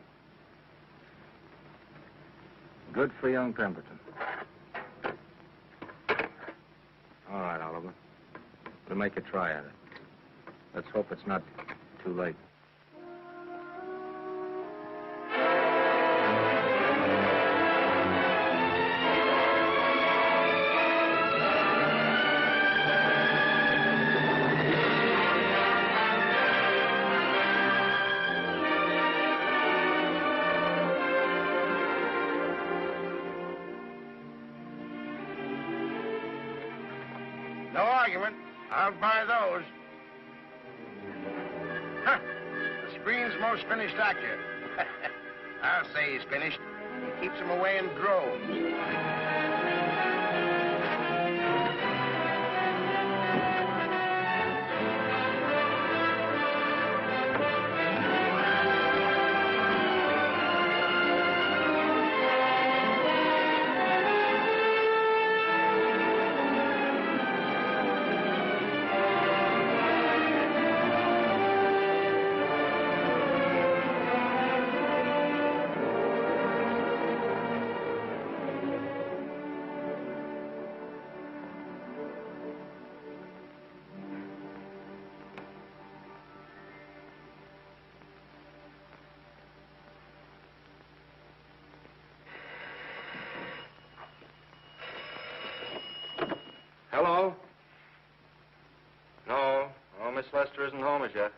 Good for young Pemberton. All right, Oliver. We'll make a try at it. Let's hope it's not too late. No argument. I'll buy those. Huh. The screen's most finished actor. I'll say he's finished. He keeps them away in droves. Hello? No, Miss Lester isn't home as yet.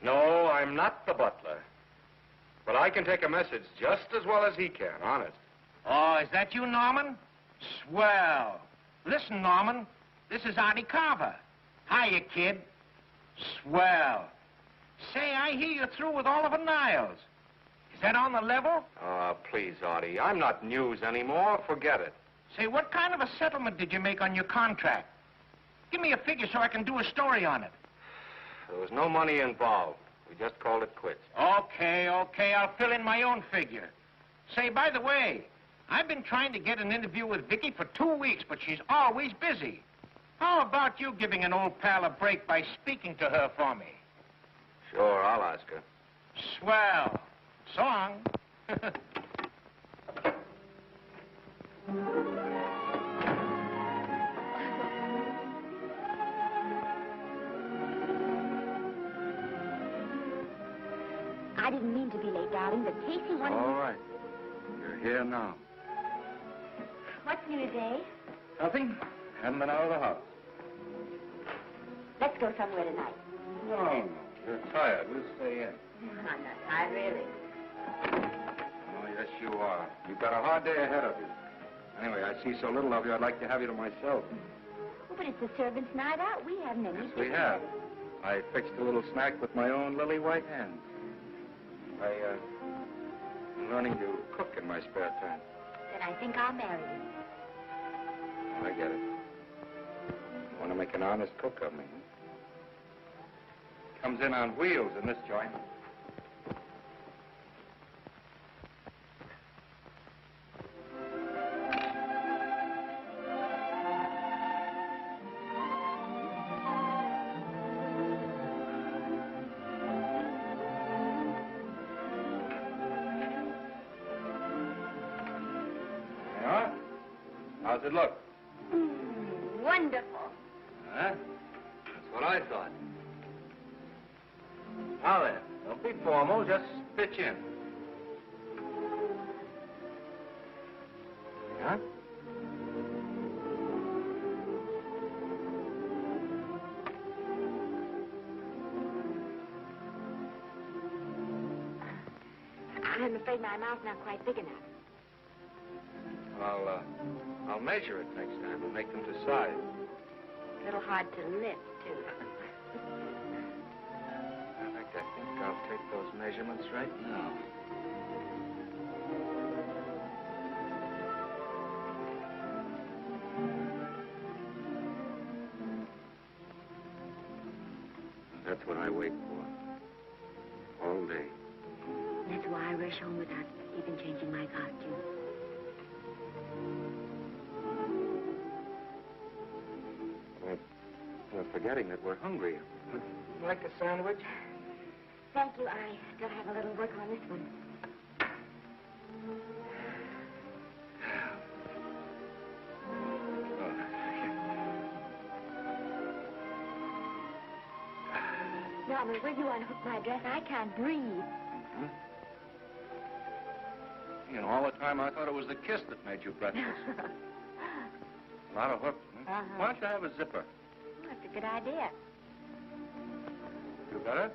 No, I'm not the butler. But I can take a message just as well as he can, honest. Oh, is that you, Norman? Swell. Listen, Norman, this is Artie Carver. Hiya, kid. Swell. Say, I hear you're through with Oliver Niles. Is that on the level? Please, Artie, I'm not news anymore. Forget it. Say, what kind of a settlement did you make on your contract? Give me a figure so I can do a story on it. There was no money involved. We just called it quits. Okay, I'll fill in my own figure. Say, by the way, I've been trying to get an interview with Vicky for 2 weeks, but she's always busy. How about you giving an old pal a break by speaking to her for me? Sure, I'll ask her. Swell. So long. I didn't mean to be late, darling, but Casey wanted... All right. You're here now. What's new today? Nothing. Haven't been out of the house. Let's go somewhere tonight. No. You're tired. We'll stay in. I'm not tired, really. Oh, yes, you are. You've got a hard day ahead of you. Anyway, I see so little of you, I'd like to have you to myself. Oh, but it's the servants' night out. We haven't any. Yes, we have. I fixed a little snack with my own lily white hands. I'm learning to cook in my spare time. Then I think I'll marry you. Oh, I get it. You want to make an honest cook of me, huh? Comes in on wheels in this joint. How's it look? Wonderful. Huh? That's what I thought. Now then, don't be formal, just pitch in. Huh? I'm afraid my mouth's not quite big enough. I'll measure it next time and make them to size. A little hard to lift, too. In fact, I think I'll take those measurements right now. That's what I wait for. All day. That's why I rush home without even changing my costume. We're forgetting that we're hungry. Would you like a sandwich? Thank you. I still have a little work on this one. Norman, will you unhook my dress? I can't breathe. Mm-hmm. You know, all the time I thought it was the kiss that made you breathless. A lot of hooks, huh? Why don't you have a zipper? That's a good idea. You better?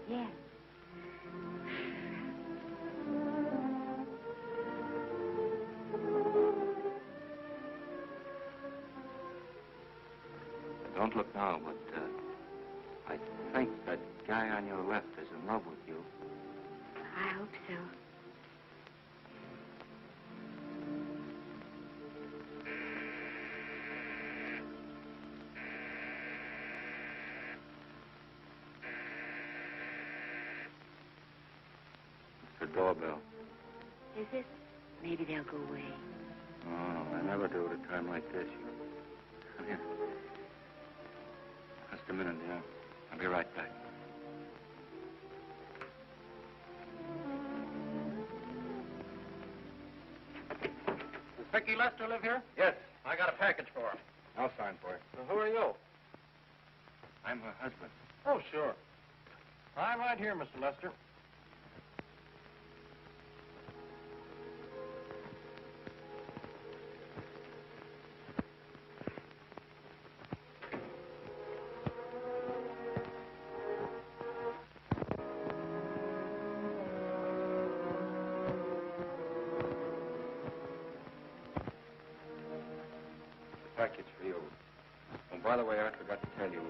Yes. Don't look now, but I think that guy on your left is in love with you. I hope so. It's the doorbell. Is it? Maybe they'll go away. Oh, I never do at a time like this. Come here. Just a minute, dear. I'll be right back. Does Vicky Lester live here? Yes. I got a package for her. I'll sign for it. Who are you? I'm her husband. Oh, sure. I'm right here, Mr. Lester. package for you. Oh, by the way, I forgot to tell you,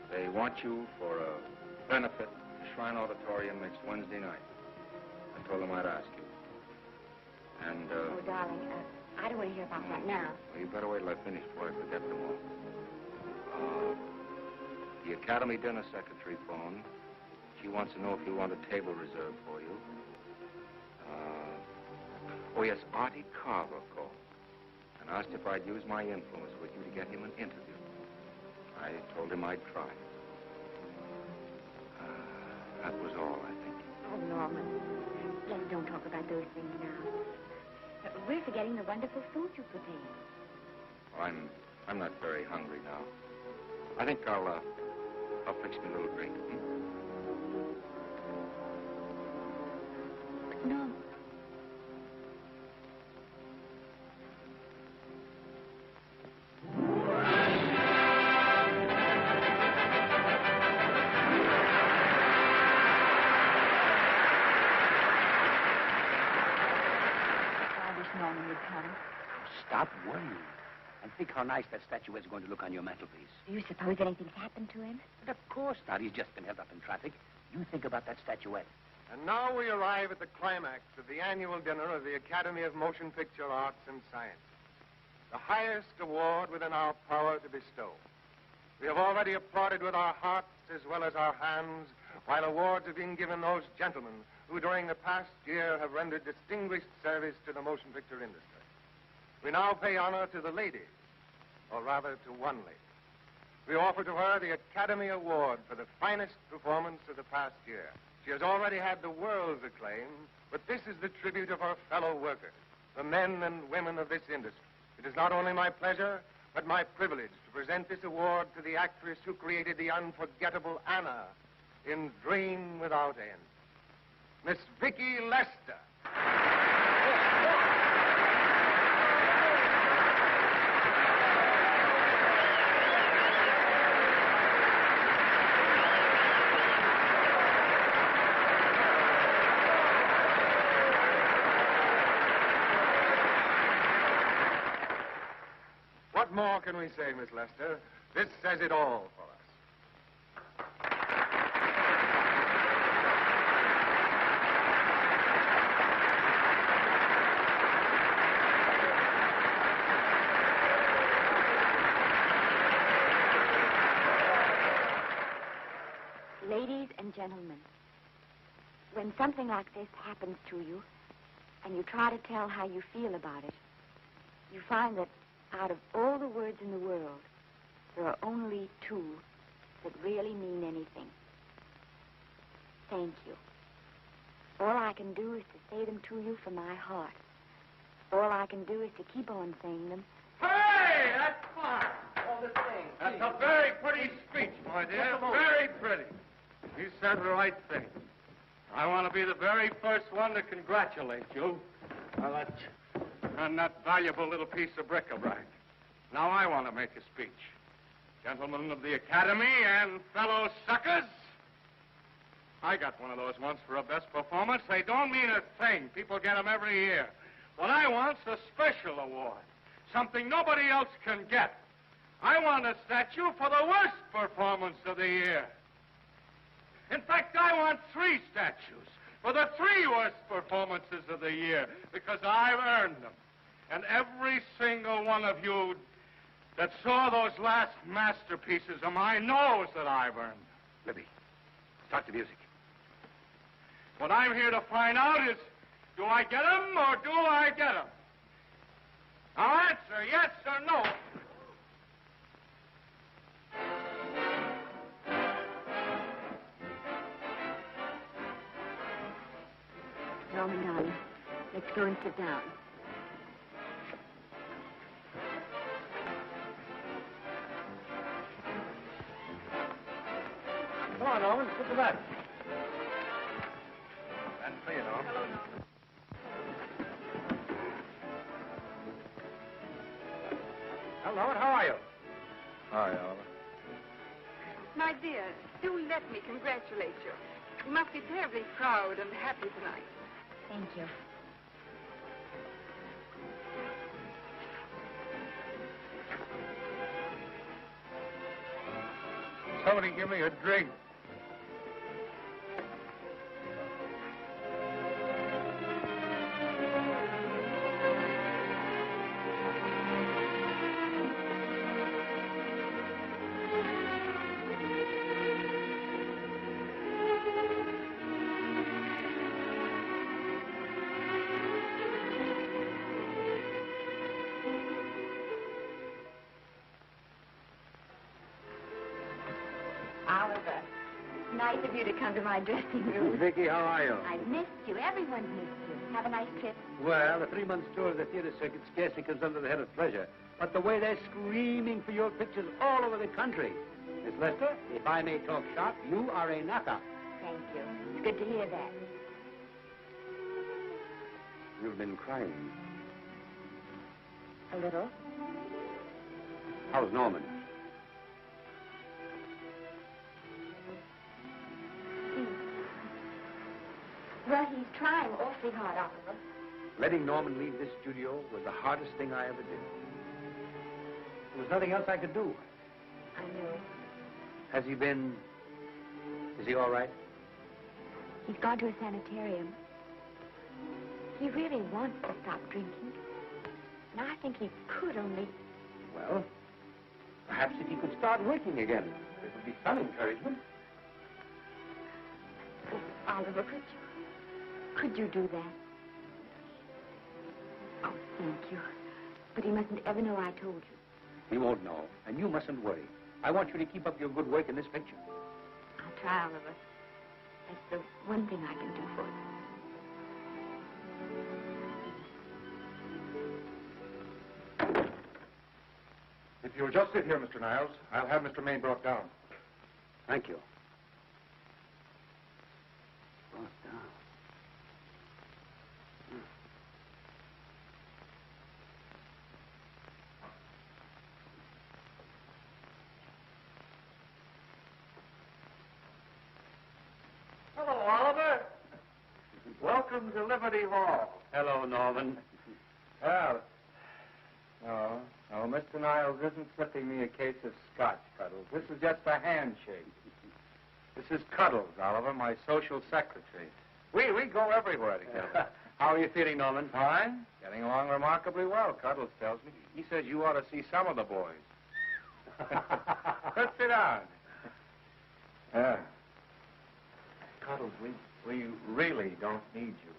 they want you for a benefit at the Shrine Auditorium next Wednesday night. I told them I'd ask you. And, Oh, darling, I don't want to hear about that now. Well, you better wait till I finish before I forget them all. The Academy dinner secretary phoned. She wants to know if you want a table reserved for you. Oh, yes, Artie Carver called and asked if I'd use my influence with you to get him an interview. I told him I'd try. That was all, I think. Oh, Norman, let's don't talk about those things now. We're forgetting the wonderful food you prepared. Oh, I'm not very hungry now. I think I'll fix me a little drink. But, Norman. Norman would come. Stop worrying. And think how nice that statuette is going to look on your mantelpiece. Do you suppose anything's happened to him? But of course not. He's just been held up in traffic. You think about that statuette. And now we arrive at the climax of the annual dinner of the Academy of Motion Picture Arts and Sciences, the highest award within our power to bestow. We have already applauded with our hearts as well as our hands, while awards have been given those gentlemen who during the past year have rendered distinguished service to the motion picture industry. We now pay honor to the lady, or rather to one lady. We offer to her the Academy Award for the finest performance of the past year. She has already had the world's acclaim, but this is the tribute of her fellow workers, the men and women of this industry. It is not only my pleasure, but my privilege to present this award to the actress who created the unforgettable Anna in Dream Without End, Miss Vicki Lester. What more can we say, Miss Lester? This says it all for us. Ladies and gentlemen, when something like this happens to you and you try to tell how you feel about it, you find that out of all the words in the world, there are only two that really mean anything. Thank you. All I can do is to say them to you from my heart. All I can do is to keep on saying them. Hey, that's fine. Oh, the thing. That's a very pretty speech, my dear. Very pretty. You said the right thing. I want to be the very first one to congratulate you on that valuable little piece of bric-a-brac. Now I want to make a speech. Gentlemen of the Academy and fellow suckers, I got one of those once for a best performance. They don't mean a thing. People get them every year. What I want's a special award, something nobody else can get. I want a statue for the worst performance of the year. In fact, I want 3 statues for the 3 worst performances of the year, because I've earned them. And every single one of you that saw those last masterpieces of mine knows that I've earned them. Libby, start the music. What I'm here to find out is, do I get them or do I get them? Now answer yes or no. Norman, darling, let's go and sit down. Come on, Norman, sit to that. That's for you, Norman. Hello, Norman. Well, Norman, how are you? Hi, Oliver. My dear, do let me congratulate you. You must be terribly proud and happy tonight. Thank you. Somebody give me a drink. Oliver, it's nice of you to come to my dressing room. Vicky, how are you? I missed you. Everyone missed you. Have a nice trip. Well, the 3-month tour of the theater circuit scarcely comes under the head of pleasure. But the way they're screaming for your pictures all over the country. Miss Lester, if I may talk shop, you are a knockout. Thank you. It's good to hear that. You've been crying. A little. How's Norman? Well, he's trying awfully hard, Oliver. Letting Norman leave this studio was the hardest thing I ever did. There was nothing else I could do. I know. Has he been... Is he all right? He's gone to a sanitarium. He really wants to stop drinking. And I think he could only... Well, perhaps if he could start working again, it would be some encouragement. Oh, Oliver, could you do that? Oh, thank you. But he mustn't ever know I told you. He won't know, and you mustn't worry. I want you to keep up your good work in this picture. I'll try, Oliver. That's the one thing I can do for you. If you'll just sit here, Mr. Niles, I'll have Mr. Maine brought down. Thank you. Hello, Oliver. Welcome to Liberty Hall. Hello, Norman. Well, no, Mr. Niles isn't slipping me a case of scotch, Cuddles. This is just a handshake. This is Cuddles, Oliver, my social secretary. We go everywhere together. How are you feeling, Norman? Fine. Getting along remarkably well, Cuddles tells me. He says you ought to see some of the boys. Let's sit down. Yeah. Cuddles, we really don't need you.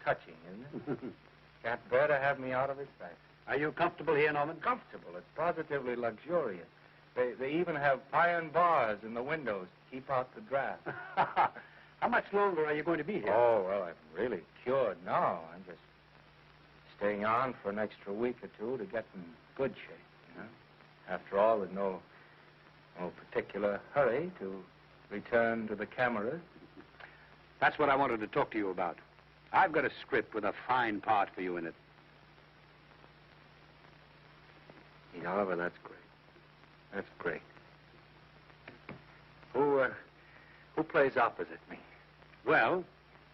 Touching, isn't it? Can't bear to have me out of his sight. Are you comfortable here, Norman? Comfortable. It's positively luxurious. They even have iron bars in the windows to keep out the draft. How much longer are you going to be here? Oh, well, I'm really cured now. I'm just staying on for an extra week or two to get in good shape, you know. After all, there's no particular hurry to return to the cameras. That's what I wanted to talk to you about. I've got a script with a fine part for you in it. Oliver, that's great. That's great. Who plays opposite me? Well,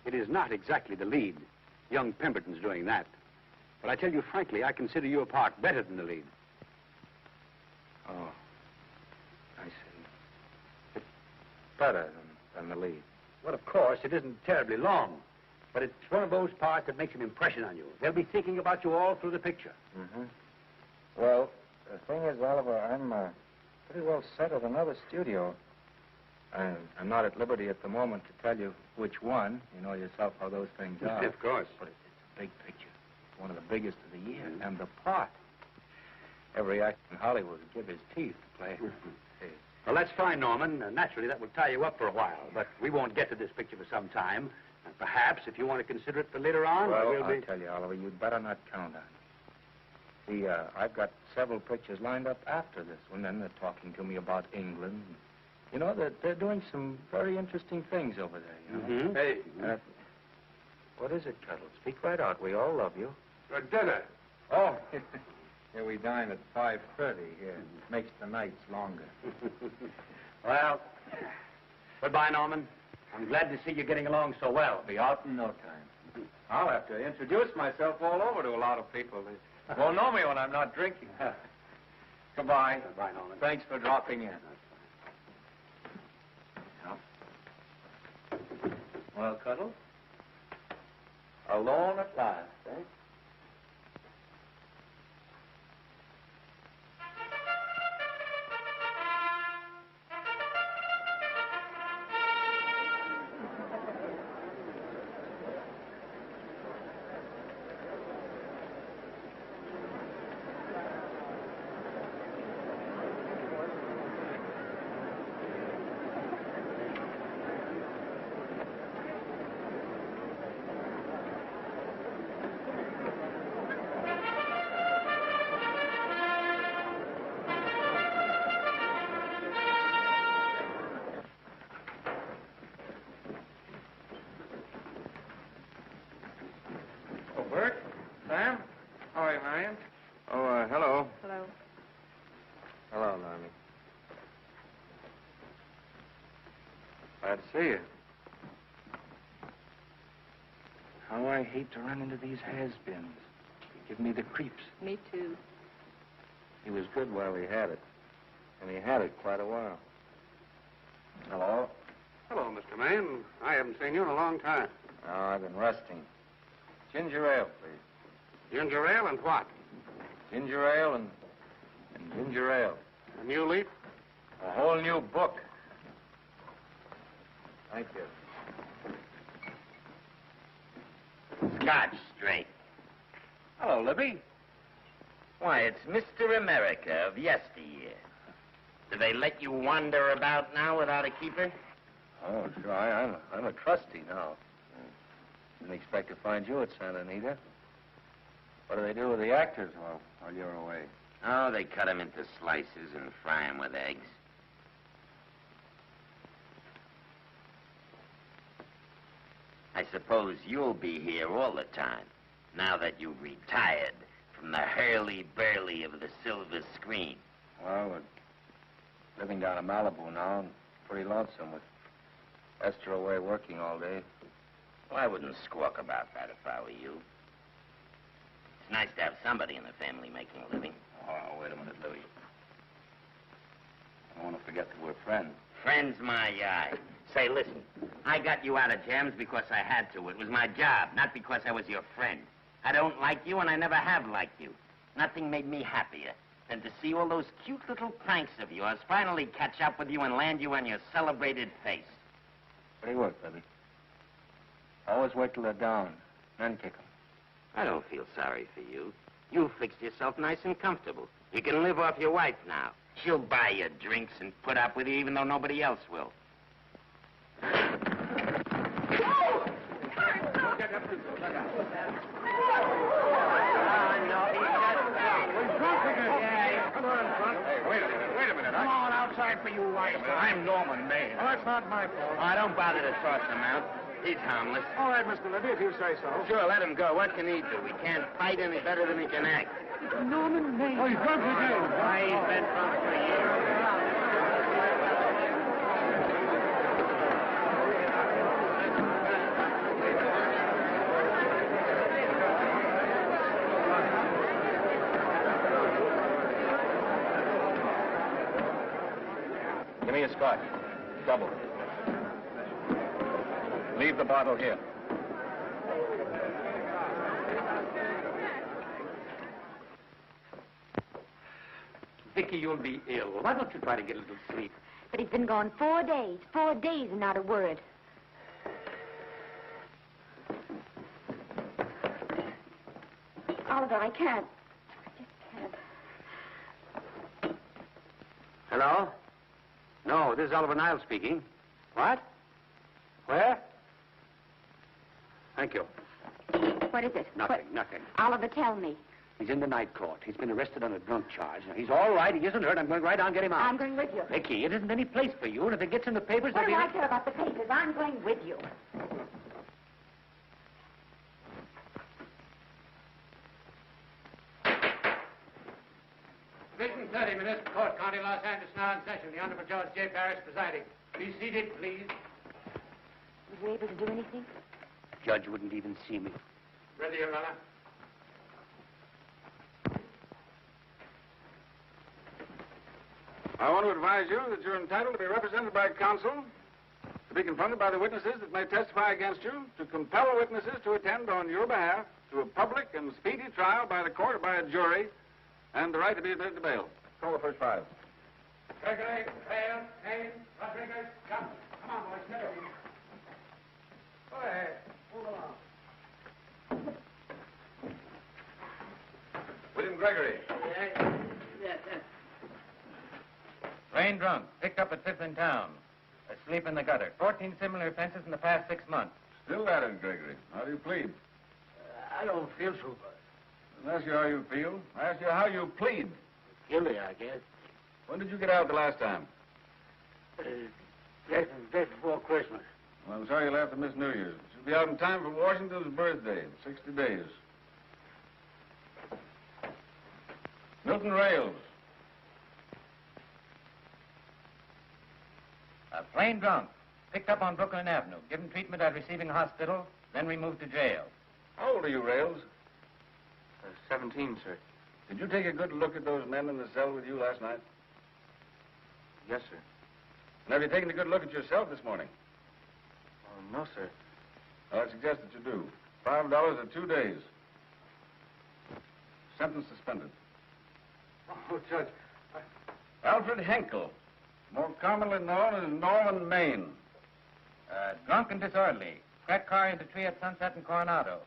it is not exactly the lead. Young Pemberton's doing that. But I tell you frankly, I consider your part better than the lead. Oh, I see. It's better than the lead. Well, of course, it isn't terribly long. But it's one of those parts that makes an impression on you. They'll be thinking about you all through the picture. Mm-hmm. Well, the thing is, Oliver, I'm pretty well set at another studio. I'm not at liberty at the moment to tell you which one. You know yourself how those things are. Of course. But it's a big picture. One of the biggest of the year. And the part. Every actor in Hollywood would give his teeth to play. Well, that's fine, Norman. Naturally, that will tie you up for a while. But we won't get to this picture for some time. And perhaps, if you want to consider it for later on, well, I'll tell you, Oliver, you'd better not count on it. See, I've got several pictures lined up after this one, and they're talking to me about England. You know, they're doing some very interesting things over there, you know. Mm-hmm. Hey. What is it, Cuddles? Speak right out. We all love you. For dinner. Oh. Here we dine at 5:30 here. It makes the nights longer. Well, goodbye, Norman. I'm glad to see you getting along so well. I'll be out in no time. I'll have to introduce myself all over to a lot of people. They won't know me when I'm not drinking. Goodbye. Goodbye, Norman. Thanks for dropping in. Well, Cuddle? Alone at last, eh? Sam? How are you, Marion? Oh, hello. Hello. Hello, Normie. Glad to see you. How I hate to run into these has-beens. They give me the creeps. Me too. He was good while he had it. And he had it quite a while. Hello? Hello, Mr. Maine. I haven't seen you in a long time. Oh, I've been resting. Ginger ale, please. Ginger ale and what? Ginger ale and ginger ale. A new leaf? A whole new book. Thank you. Scotch straight. Hello, Libby. Why, it's Mr. America of yesteryear. Do they let you wander about now without a keeper? Oh, sure. I'm a trustee now. Didn't expect to find you at Santa Anita. What do they do with the actors while you're away? Oh, they cut them into slices and fry them with eggs. I suppose you'll be here all the time, now that you've retired from the hurly-burly of the silver screen. Well, we're living down in Malibu now and pretty lonesome with Esther away working all day. Well, I wouldn't squawk about that if I were you. It's nice to have somebody in the family making a living. Oh, wait a minute, Louie. I don't want to forget that we're friends. Friends, my eye. Say, listen, I got you out of jams because I had to. It was my job, not because I was your friend. I don't like you, and I never have liked you. Nothing made me happier than to see all those cute little pranks of yours finally catch up with you and land you on your celebrated face. Pretty work, Libby. Always wait till they're down, then kick 'em. I don't feel sorry for you. You fixed yourself nice and comfortable. You can live off your wife now. She'll buy you drinks and put up with you even though nobody else will. Wait a minute. Come on outside for you, wife. I'm Norman Maine. Oh, that's not my fault. Oh, don't bother to toss him out. He's harmless. All right, Mr. Libby, if you say so. Sure, let him go. What can he do? He can't fight any better than he can act. Norman Maine. Oh, he's drunk again. Why, he's been drunk for years. Give me a scotch. Double. Leave the bottle here. Vicky, you'll be ill. Why don't you try to get a little sleep? But he's been gone 4 days. 4 days and not a word. Oliver, I can't. I just can't. Hello? No, this is Oliver Niles speaking. What? Where? Thank you. What is it? Nothing. Oliver, tell me. He's in the night court. He's been arrested on a drunk charge. Now, he's all right. He isn't hurt. I'm going right on and get him out. I'm going with you. Vicky, it isn't any place for you, and if it gets in the papers... What do I care about the papers? I'm going with you. Division 30, Municipal Court, County Los Angeles, now in session. The Honorable Judge J. Parrish presiding. Be seated, please. Were you able to do anything? Judge wouldn't even see me. Ready, Your Honor. I want to advise you that you're entitled to be represented by counsel, to be confronted by the witnesses that may testify against you, to compel witnesses to attend on your behalf to a public and speedy trial by the court or by a jury, and the right to be admitted to bail. Call the first five. Gregory, Hale, Haynes, Rodriguez, Johnson. Come on, boys, get over. Go ahead. Move along. William Gregory. Yes. Rain drunk, picked up at 5th in town. Asleep in the gutter. 14 similar offenses in the past 6 months. Still at it, Gregory. How do you plead? I don't feel so good. I didn't ask you how you feel. I asked you how you plead. Guilty, I guess. When did you get out the last time? Just before Christmas. Well, I'm sorry you'll have to miss New Year's. You'll be out in time for Washington's birthday, 60 days. Milton Rails. Plain drunk, picked up on Brooklyn Avenue, given treatment at receiving hospital, then removed to jail. How old are you, Rails? 17, sir. Did you take a good look at those men in the cell with you last night? Yes, sir. And have you taken a good look at yourself this morning? No, sir. Well, I suggest that you do. $5 or 2 days. Sentence suspended. Oh, Judge. Alfred Henkel, more commonly known as Norman Maine. Drunk and disorderly. Cracked car into tree at Sunset and Coronado.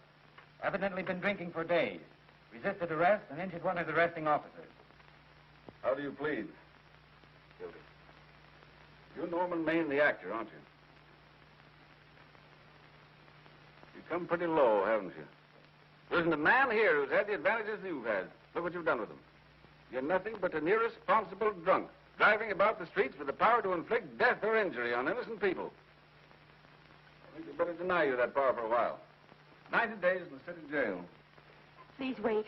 Evidently been drinking for days. Resisted arrest and injured one of the arresting officers. How do you plead? Guilty. You're Norman Maine, the actor, aren't you? You've come pretty low, haven't you? There isn't a man here who's had the advantages you've had. Look what you've done with them. You're nothing but an irresponsible drunk, driving about the streets with the power to inflict death or injury on innocent people. I think you'd better deny you that power for a while. 90 days in the city jail. Please wait.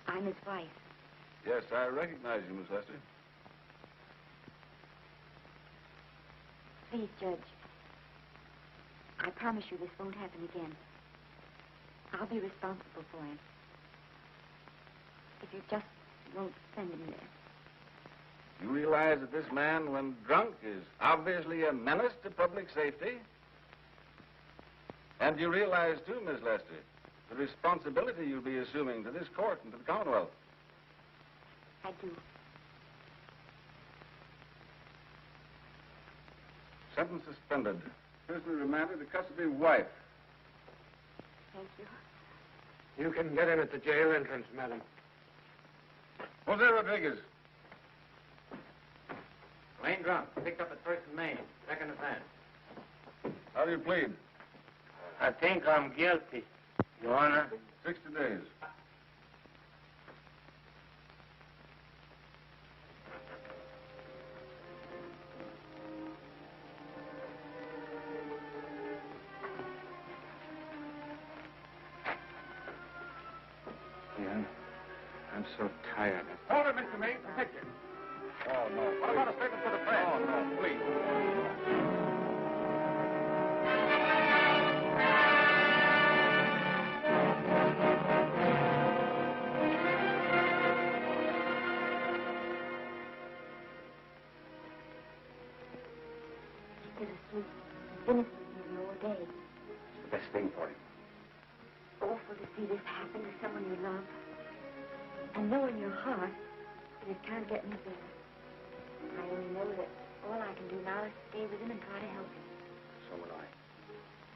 I'm his wife. Yes, I recognize you, Miss Lester. Please, Judge. I promise you this won't happen again. I'll be responsible for him. If you just won't send him there. You realize that this man, when drunk, is obviously a menace to public safety? And you realize, too, Miss Lester, the responsibility you'll be assuming to this court and to the Commonwealth. I do. Sentence suspended. Prisoner remanded to custody of wife. Thank you. You can get in at the jail entrance, madam. Jose Rodriguez. Plain drunk, picked up at 1st and Maine. Second offense. How do you plead? I think I'm guilty, Your Honor. 60 days. Yeah, I'm so tired. Hold it, Mr. Maine. The picture. Oh, no. What about a statement for the press? Oh, no, please. He's asleep. Been asleep nearly all day. It's the best thing for him. Awful to see this happen to someone you love. And know in your heart that it can't get any better. I only know that all I can do now is stay with him and try to help him. So will I.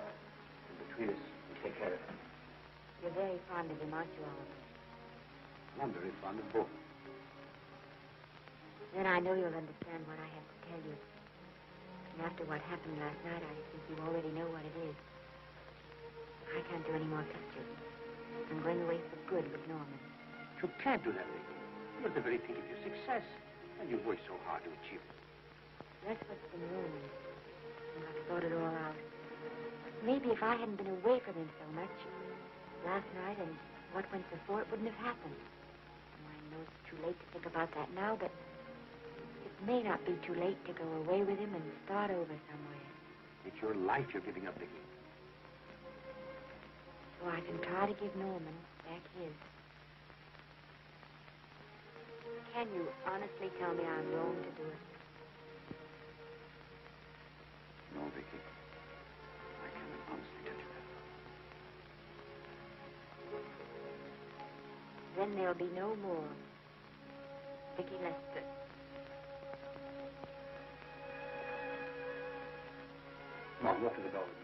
And between us, we'll take care of him. You're very fond of him, aren't you, Oliver? I'm very fond of both. Then I know you'll understand what I have to tell you. And after what happened last night, I think you already know what it is. I can't do any more pictures. I'm going away for good with Norman. You can't do that, Vicky. You're at the very peak of your success. And you've worked so hard to achieve it. That's what's been ruining me. And I've thought it all out. Maybe if I hadn't been away from him so much, last night and what went before, it wouldn't have happened. And I know it's too late to think about that now, but it may not be too late to go away with him and start over somewhere. It's your life you're giving up, Vicky. so I can try to give Norman back his. Can you honestly tell me I'm wrong to do it? No, Vicky. I can't honestly tell you that. Then there'll be no more Vicky Lester. Come on, walk to the door with me.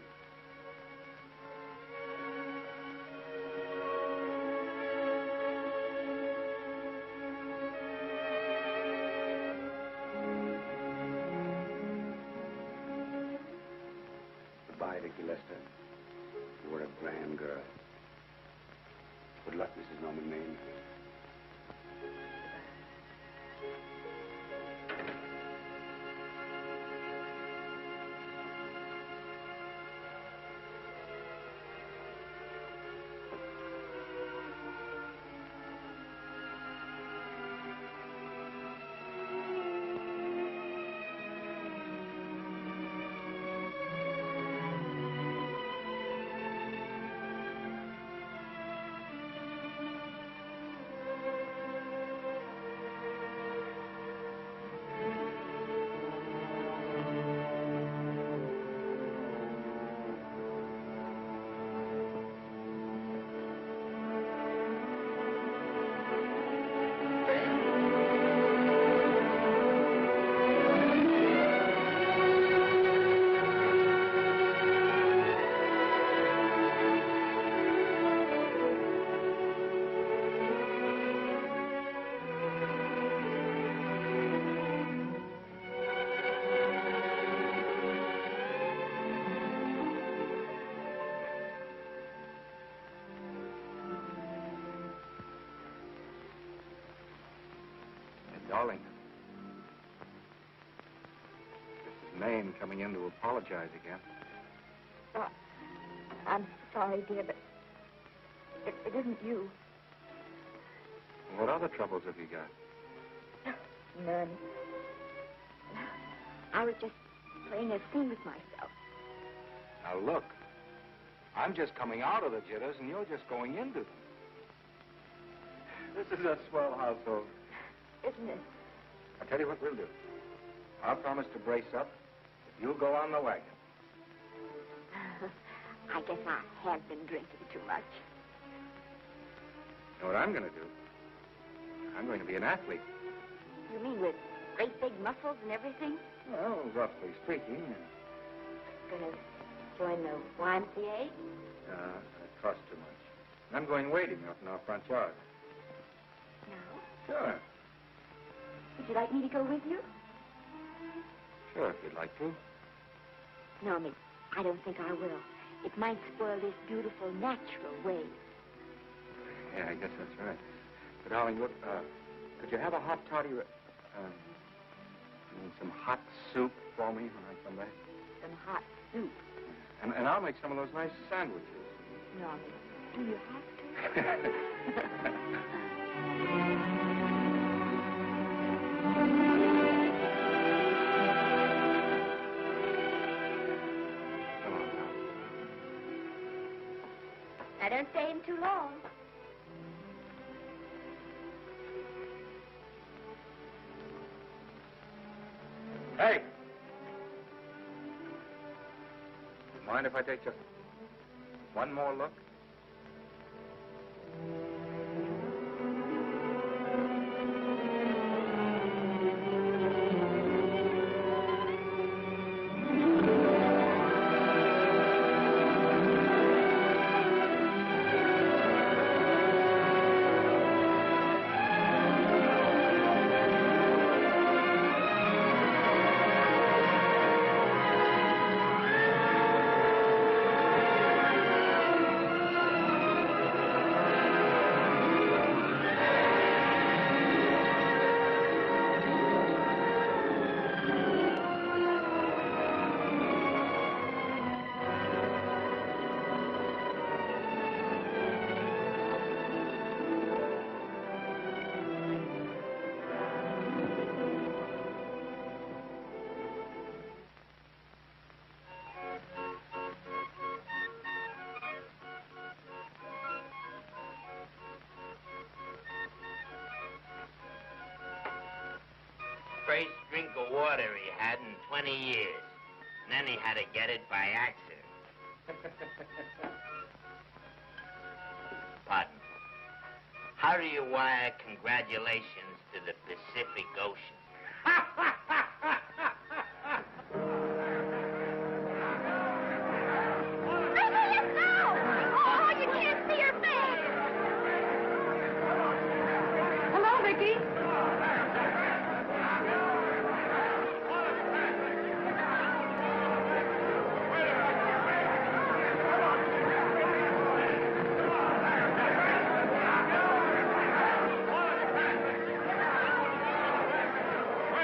Goodbye, Vicky Lester. You were a grand girl. Good luck, Mrs. Norman Maine. Darling, this is Maine coming in to apologize again. Oh, I'm sorry, dear, but it isn't you. What other troubles have you got? None. I was just playing a scene with myself. Now, look. I'm just coming out of the jitters, and you're just going into them. This is a swell household. Isn't it? I'll tell you what we'll do. I'll promise to brace up if you'll go on the wagon. I guess I have been drinking too much. You know what I'm going to do? I'm going to be an athlete. You mean with great big muscles and everything? Well, roughly speaking. Gonna join the YMCA? It costs too much. And I'm going wading up in our front yard. No. Sure. Would you like me to go with you? Sure, if you'd like to. No, Miss, I don't think I will. It might spoil this beautiful, natural wave. Yeah, I guess that's right. But, darling, look, could you have a hot toddy, some hot soup for me when I come back? Some hot soup. And I'll make some of those nice sandwiches. No, Miss, do you have to? I don't stay in too long. Hey! Mind if I take just one more look? first drink of water he had in 20 years. And then he had to get it by accident. Pardon. How do you wire congratulations to the Pacific Ocean? Vicky?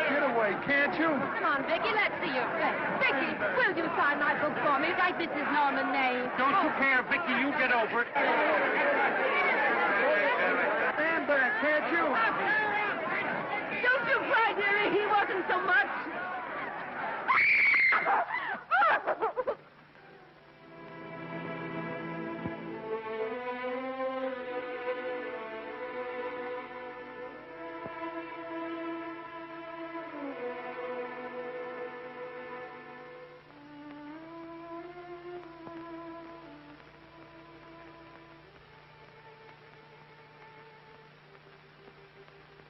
Get away, can't you? Come on, Vicky, let's see your face. Vicky, will you sign my book for me? Write Mrs. Norman Maine. Don't you care, Vicky? You get over it. Stand back, can't you? Don't you cry, dearie. He wasn't so much.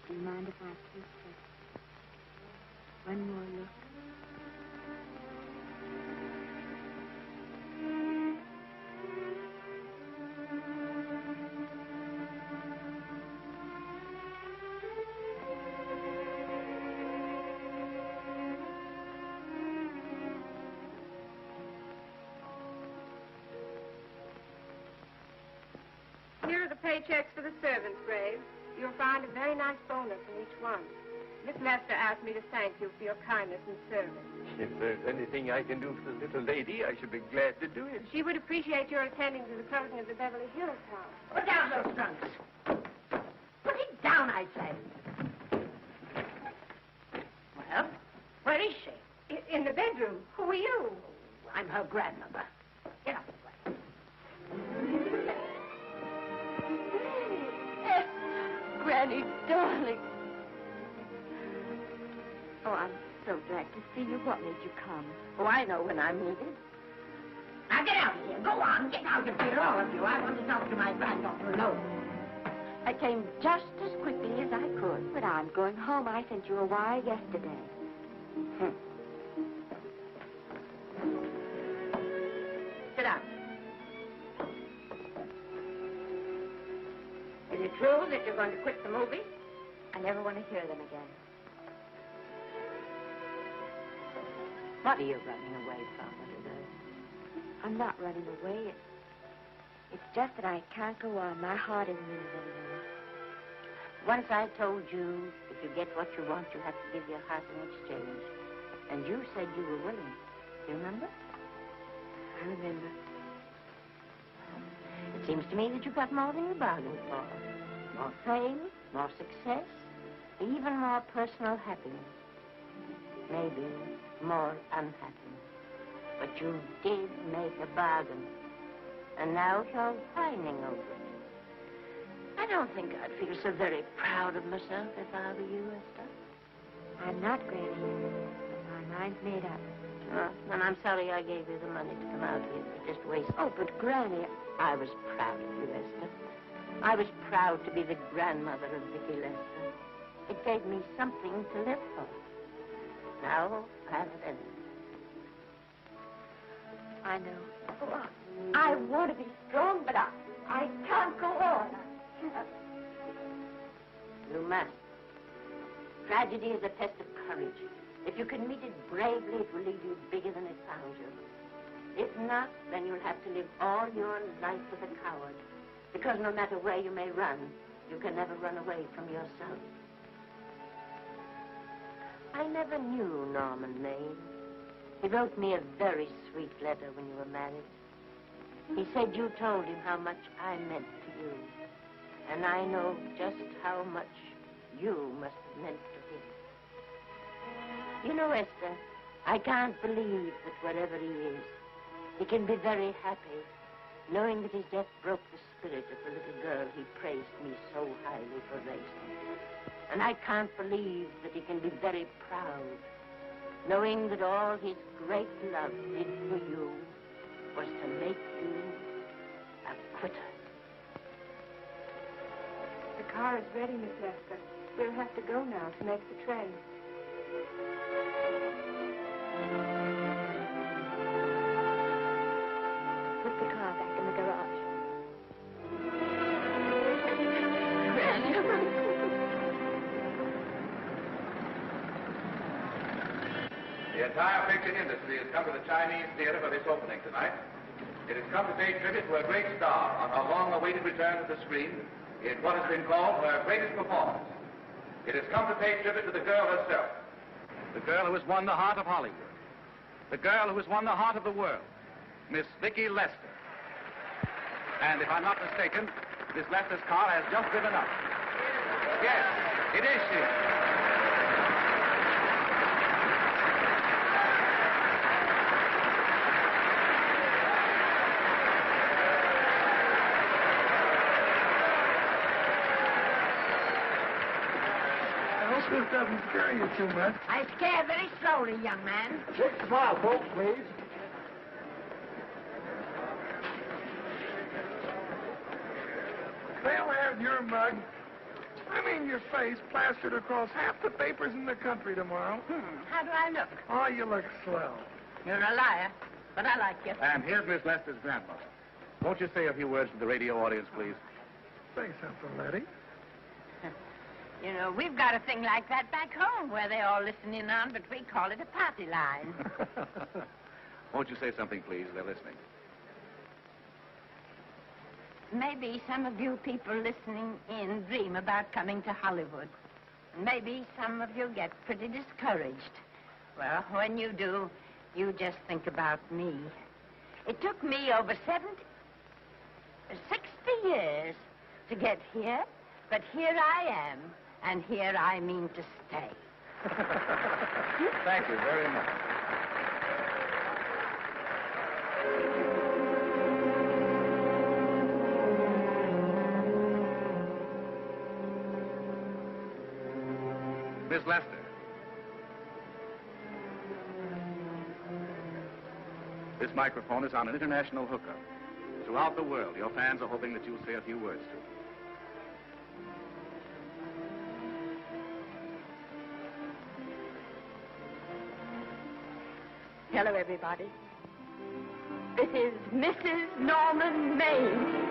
Do you mind if I take one more look? Here are the paychecks for the servants, Graves. You'll find a very nice bonus in each one. Miss Lester asked me to thank you for your kindness and service. If there's anything I can do for the little lady, I should be glad to do it. She would appreciate your attending to the closing of the Beverly Hills house. Put down those trunks. Put it down, I say. Well, where is she? In the bedroom. Who are you? I'm her grandmother. Get up this way. Granny, darling. Oh, I'm so glad to see you. What made you come? Oh, I know when I'm needed. Now get out of here. Go on. Get out of here, all of you. I want to talk to my granddaughter alone. I came just as quickly as I could, but I'm going home. I sent you a wire yesterday. Sit down. Is it true that you're going to quit the movie? I never want to hear them again. What are you running away from, little girl? I'm not running away. It's just that I can't go on. My heart isn't in it anymore. Once I told you if you get what you want, you have to give your heart in exchange. And you said you were willing. Do you remember? I remember. It seems to me that you got more than you bargained for. More fame, more success, even more personal happiness. Maybe more unhappiness. But you did make a bargain. And now you're whining over it. I don't think I'd feel so very proud of myself if I were you, Esther. I'm not, Granny. My mind's made up. Well, and I'm sorry I gave you the money to come out here. You just wasted. Oh, but Granny, I was proud of you, Esther. I was proud to be the grandmother of Vicky Lester. It gave me something to live for. Now, I have it ended. I know. Oh, I want to be strong, but I can't go on. You must. Tragedy is a test of courage. If you can meet it bravely, it will leave you bigger than it found you. If not, then you'll have to live all your life with a coward. Because no matter where you may run, you can never run away from yourself. I never knew Norman Maine. He wrote me a very sweet letter when you were married. He said you told him how much I meant to you. And I know just how much you must have meant to him. You know, Esther, I can't believe that wherever he is, he can be very happy, knowing that his death broke the spirit of the little girl he praised me so highly for raising. And I can't believe that he can be very proud, knowing that all his great love did for you was to make you a quitter. The car is ready, Miss Esther. We'll have to go now to make the train. Put the car back in the garage. The entire picture industry has come to the Chinese Theater for this opening tonight. It has come to pay tribute to a great star on her long-awaited return to the screen in what has been called her greatest performance. It has come to pay tribute to the girl herself. The girl who has won the heart of Hollywood. The girl who has won the heart of the world. Miss Vicki Lester. And if I'm not mistaken, Miss Lester's car has just driven up. Yes, it is she. This doesn't scare you too much. I scare very slowly, young man. Take the smile, folks, please. They'll have your mug, I mean your face, plastered across half the papers in the country tomorrow. How do I look? Oh, you look swell. You're a liar, but I like you. And here's Miss Lester's grandmother. Won't you say a few words to the radio audience, please? Say something, Letty. You know, we've got a thing like that back home where they all listen in on, but we call it a party line. Won't you say something, please? They're listening. Maybe some of you people listening in dream about coming to Hollywood. Maybe some of you get pretty discouraged. Well, when you do, you just think about me. It took me over 60 years to get here, but here I am. And here I mean to stay. Thank you very much. Miss Lester. This microphone is on an international hookup. Throughout the world, your fans are hoping that you'll say a few words to them. Hello, everybody. This is Mrs. Norman Maine.